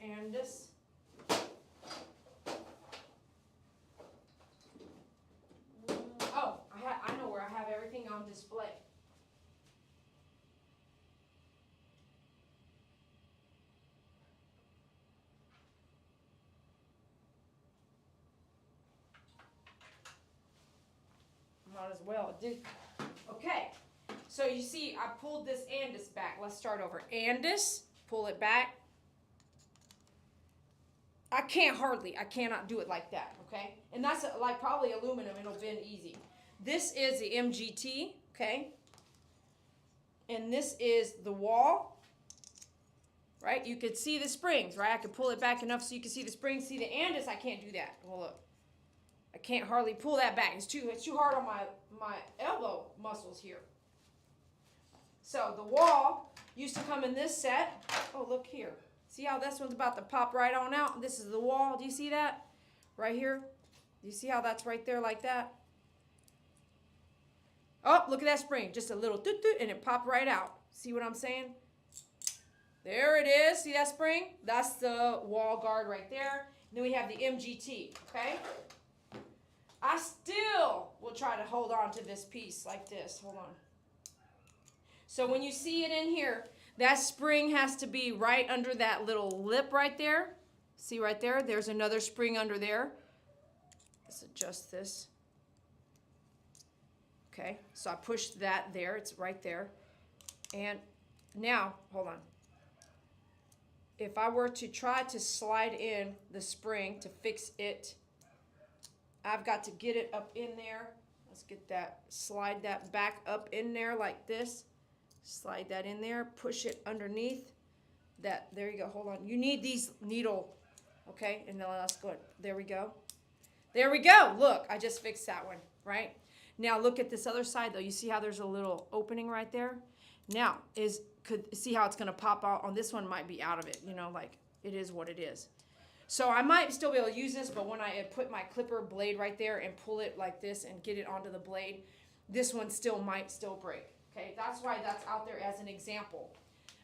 And this. Oh, I know where I have everything on display. Might as well. Okay. So you see, I pulled this Andis back. Let's start over. Andis, pull it back. I cannot do it like that, okay? And that's like probably aluminum, it'll bend easy. This is the MGT, okay? And this is the wall, right? You could see the springs, right? I could pull it back enough so you can see the springs. See the Andis, I can't do that. Well, look. I can't hardly pull that back. It's too hard on my elbow muscles here. So the wall used to come in this set. Oh, look here. See how this one's about to pop right on out? This is the wall. Do you see that? Right here. Do you see how that's right there like that? Oh, look at that spring. Just a little doot-doot and it popped right out. See what I'm saying? There it is. See that spring? That's the wall guard right there. And then we have the MGT, okay? I still will try to hold on to this piece like this. Hold on. So when you see it in here, that spring has to be right under that little lip right there. See right there? There's another spring under there. Let's adjust this. Okay, so I pushed that there. It's right there. And now, hold on. If I were to try to slide in the spring to fix it, I've got to get it up in there. Let's get that, slide that back up in there like this. Slide that in there, push it underneath. That, there you go, hold on. You need these needle, okay? And then let's go, there we go. There we go, look, I just fixed that one, right? Now look at this other side though. You see how there's a little opening right there? Now, see how it's gonna pop out on this one might be out of it, you know, like it is what it is. So I might still be able to use this, but when I put my clipper blade right there and pull it like this and get it onto the blade, this one might still break. Okay, that's why that's out there as an example.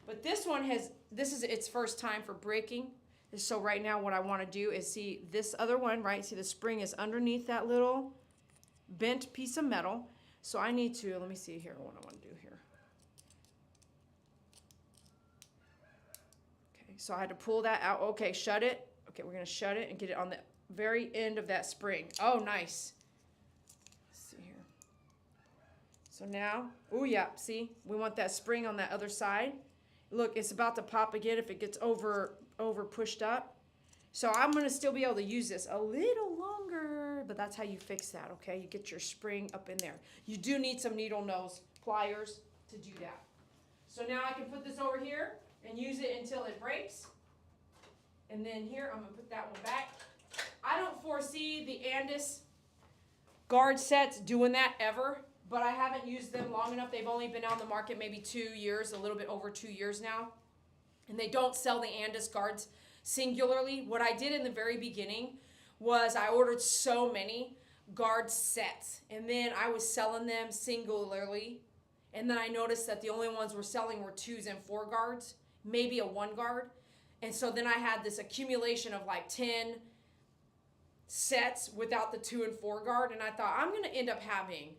But this one this is its first time for breaking. So right now what I want to do is see this other one, right? See the spring is underneath that little bent piece of metal. So I need to, let me see here what I want to do here. Okay, so I had to pull that out. Okay, shut it. Okay, we're going to shut it and get it on the very end of that spring. Oh, nice. Let's see here. So now, oh yeah, see? We want that spring on that other side. Look, it's about to pop again if it gets over pushed up. So I'm going to still be able to use this a little longer, but that's how you fix that, okay? You get your spring up in there. You do need some needle nose pliers to do that. So now I can put this over here and use it until it breaks. And then here, I'm going to put that one back. I don't foresee the Andis guard sets doing that ever, but I haven't used them long enough. They've only been on the market maybe 2 years, a little bit over 2 years now. And they don't sell the Andis guards singularly. What I did in the very beginning was I ordered so many guard sets, and then I was selling them singularly. And then I noticed that the only ones we're selling were 2s and 4 guards, maybe a 1 guard. And so then I had this accumulation of like 10 sets without the 2 and 4 guard. And I thought, I'm going to end up having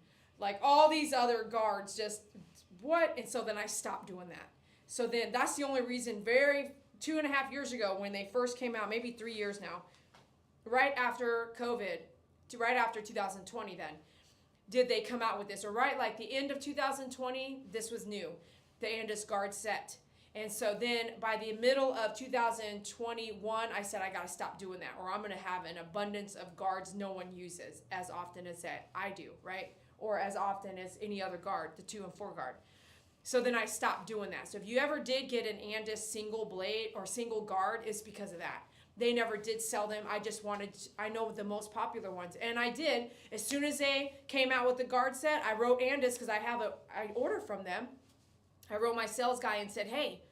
like all these other guards, just what? And so then I stopped doing that. So then that's the only reason 2.5 years ago when they first came out, maybe 3 years now, right after COVID, right after 2020 then, did they come out with this. Or right like the end of 2020, this was new, the Andis guard set. And so then by the middle of 2021, I said I got to stop doing that, or I'm going to have an abundance of guards no one uses as often as that I do, right? Or as often as any other guard, the 2 and 4 guard. So then I stopped doing that. So if you ever did get an Andis single blade or single guard, it's because of that. They never did sell them. I know the most popular ones. And I did. As soon as they came out with the guard set, I wrote Andis because I order from them. I wrote my sales guy and said, hey,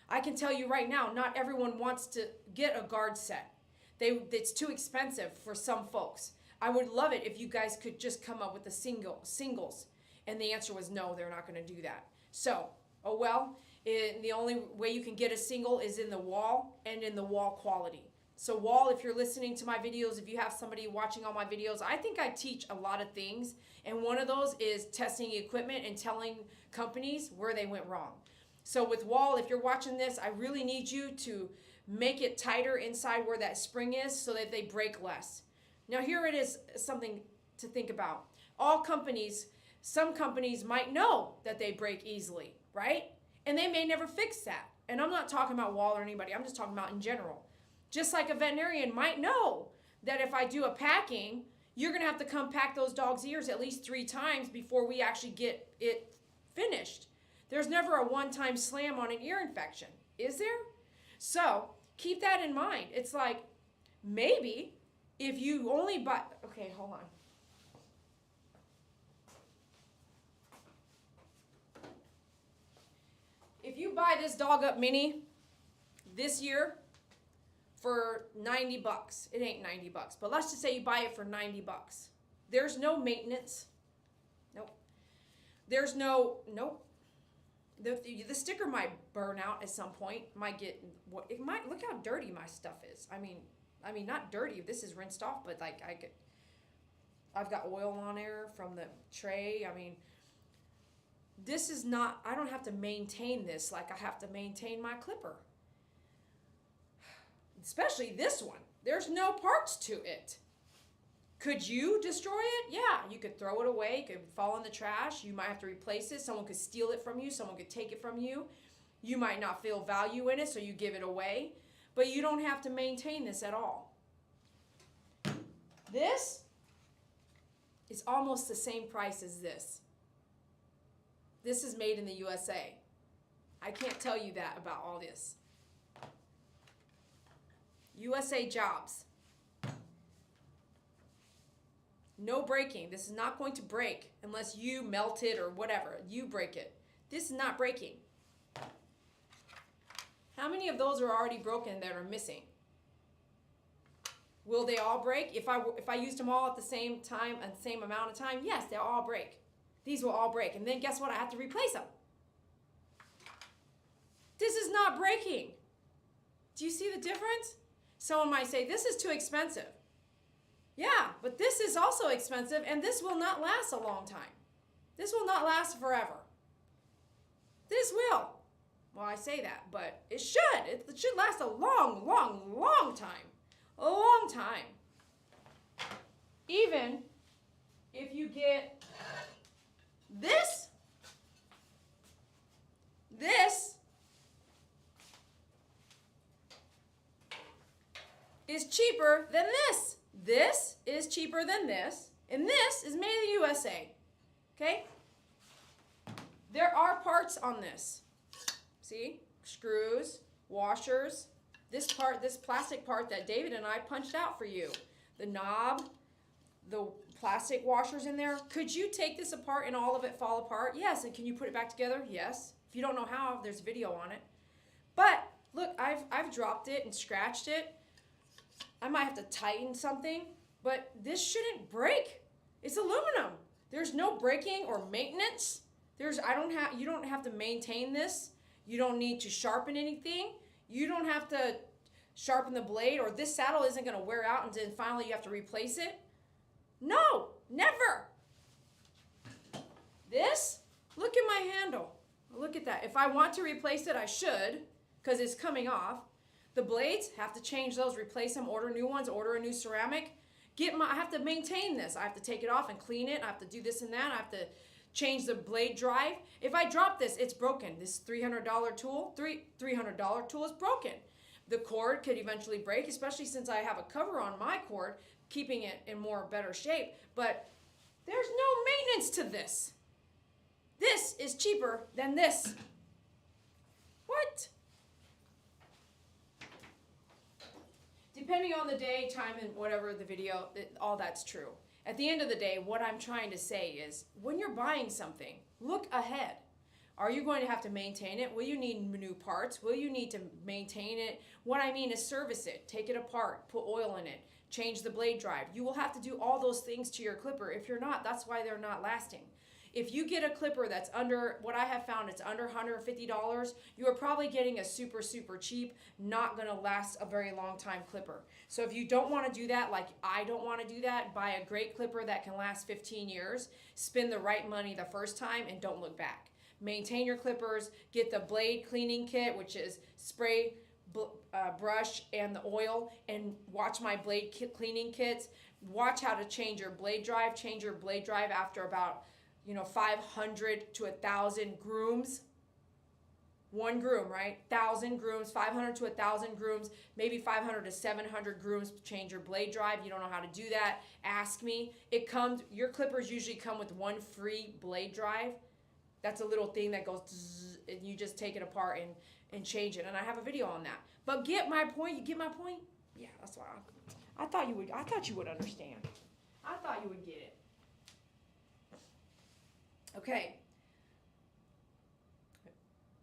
I can tell you right now, not everyone wants to get a guard set. It's too expensive for some folks. I would love it if you guys could just come up with the singles. And the answer was no, they're not going to do that. So, oh well, the only way you can get a single is in the wall and in the wall quality. So wall, if you're listening to my videos, if you have somebody watching all my videos, I think I teach a lot of things. And one of those is testing equipment and telling companies where they went wrong. So with wall, if you're watching this, I really need you to make it tighter inside where that spring is so that they break less. Now here it is, something to think about. Some companies might know that they break easily, right? And they may never fix that. And I'm not talking about wall or anybody, I'm just talking about in general. Just like a veterinarian might know that if I do a packing, you're going to have to come pack those dogs' ears at least 3 times before we actually get it finished. There's never a one-time slam on an ear infection, is there? So keep that in mind. It's like, maybe if you only buy, okay, hold on. If you buy this Dog Up Mini this year for $90, it ain't $90, but let's just say you buy it for $90. There's no maintenance. Nope. There's no, nope. The sticker might burn out at some point. Might get, it might, look how dirty my stuff is. I mean, not dirty. This is rinsed off, but like I've got oil on there from the tray. I mean, this is not, I don't have to maintain this like I have to maintain my clipper. Especially this one. There's no parts to it. Could you destroy it? Yeah, you could throw it away. It could fall in the trash. You might have to replace it. Someone could steal it from you. Someone could take it from you. You might not feel value in it, so you give it away. But you don't have to maintain this at all. This is almost the same price as this. This is made in the USA. I can't tell you that about all this. USA jobs. No breaking. This is not going to break unless you melt it or whatever. You break it. This is not breaking. How many of those are already broken that are missing? Will they all break? If I used them all at the same time and the same amount of time, yes, they'll all break. These will all break. And then guess what? I have to replace them. This is not breaking. Do you see the difference? Someone might say, this is too expensive. Yeah, but this is also expensive, and this will not last a long time. This will not last forever. This will. Well, I say that, but it should. It should last a long, long, long time. A long time. Even if you get this is cheaper than this. This is cheaper than this, and this is made in the USA. Okay? There are parts on this. See? Screws, washers. This part, this plastic part that David and I punched out for you. The knob, the plastic washers in there. Could you take this apart and all of it fall apart? Yes. And can you put it back together? Yes. If you don't know how, there's video on it. But look, I've dropped it and scratched it. I might have to tighten something, but this shouldn't break. It's aluminum. There's no breaking or maintenance. You don't have to maintain this. You don't need to sharpen anything. You don't have to sharpen the blade, or this saddle isn't going to wear out and then finally you have to replace it. No, never. This, look at my handle. Look at that. If I want to replace it, I should, because it's coming off. The blades, have to change those, replace them, order new ones, order a new ceramic. I have to maintain this. I have to take it off and clean it. I have to do this and that. I have to change the blade drive. If I drop this, it's broken. This $300 tool, $300 tool is broken. The cord could eventually break, especially since I have a cover on my cord, keeping it in better shape. But there's no maintenance to this. This is cheaper than this. What? Depending on the day, time, and whatever the video, all that's true. At the end of the day, what I'm trying to say is, when you're buying something, look ahead. Are you going to have to maintain it? Will you need new parts? Will you need to maintain it? What I mean is service it, take it apart, put oil in it, change the blade drive. You will have to do all those things to your clipper. If you're not, that's why they're not lasting. If you get a clipper that's under, what I have found, it's under $150, you are probably getting a super, super cheap, not going to last a very long time clipper. So if you don't want to do that, like I don't want to do that, buy a great clipper that can last 15 years, spend the right money the first time, and don't look back. Maintain your clippers, get the blade cleaning kit, which is spray, brush, and the oil, and watch my blade cleaning kits. Watch how to change your blade drive. Change your blade drive after about 500 to 1,000 grooms. one groom, right? 1,000 grooms, 500 to 1,000 grooms, maybe 500 to 700 grooms change your blade drive. You don't know how to do that, ask me. It comes, your clippers usually come with one free blade drive. That's a little thing that goes zzz, and you just take it apart and change it. And I have a video on that. But get my point? You get my point? Yeah, that's why I thought you would understand. I thought you would get it. Okay.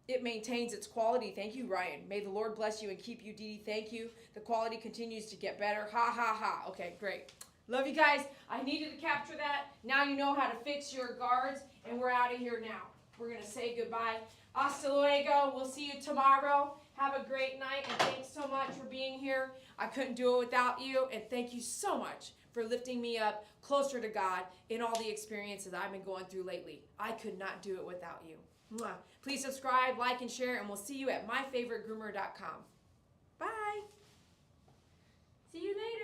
It maintains its quality. Thank you, Ryan. May the Lord bless you and keep you, Dee Dee. Thank you. The quality continues to get better. Ha, ha, ha. Okay, great. Love you guys. I needed to capture that. Now you know how to fix your guards, and we're out of here now. We're going to say goodbye. Hasta luego. We'll see you tomorrow. Have a great night, and thanks so much for being here. I couldn't do it without you, and thank you so much for lifting me up closer to God in all the experiences I've been going through lately. I could not do it without you. Mwah. Please subscribe, like, and share, and we'll see you at myfavoritegroomer.com. Bye. See you later.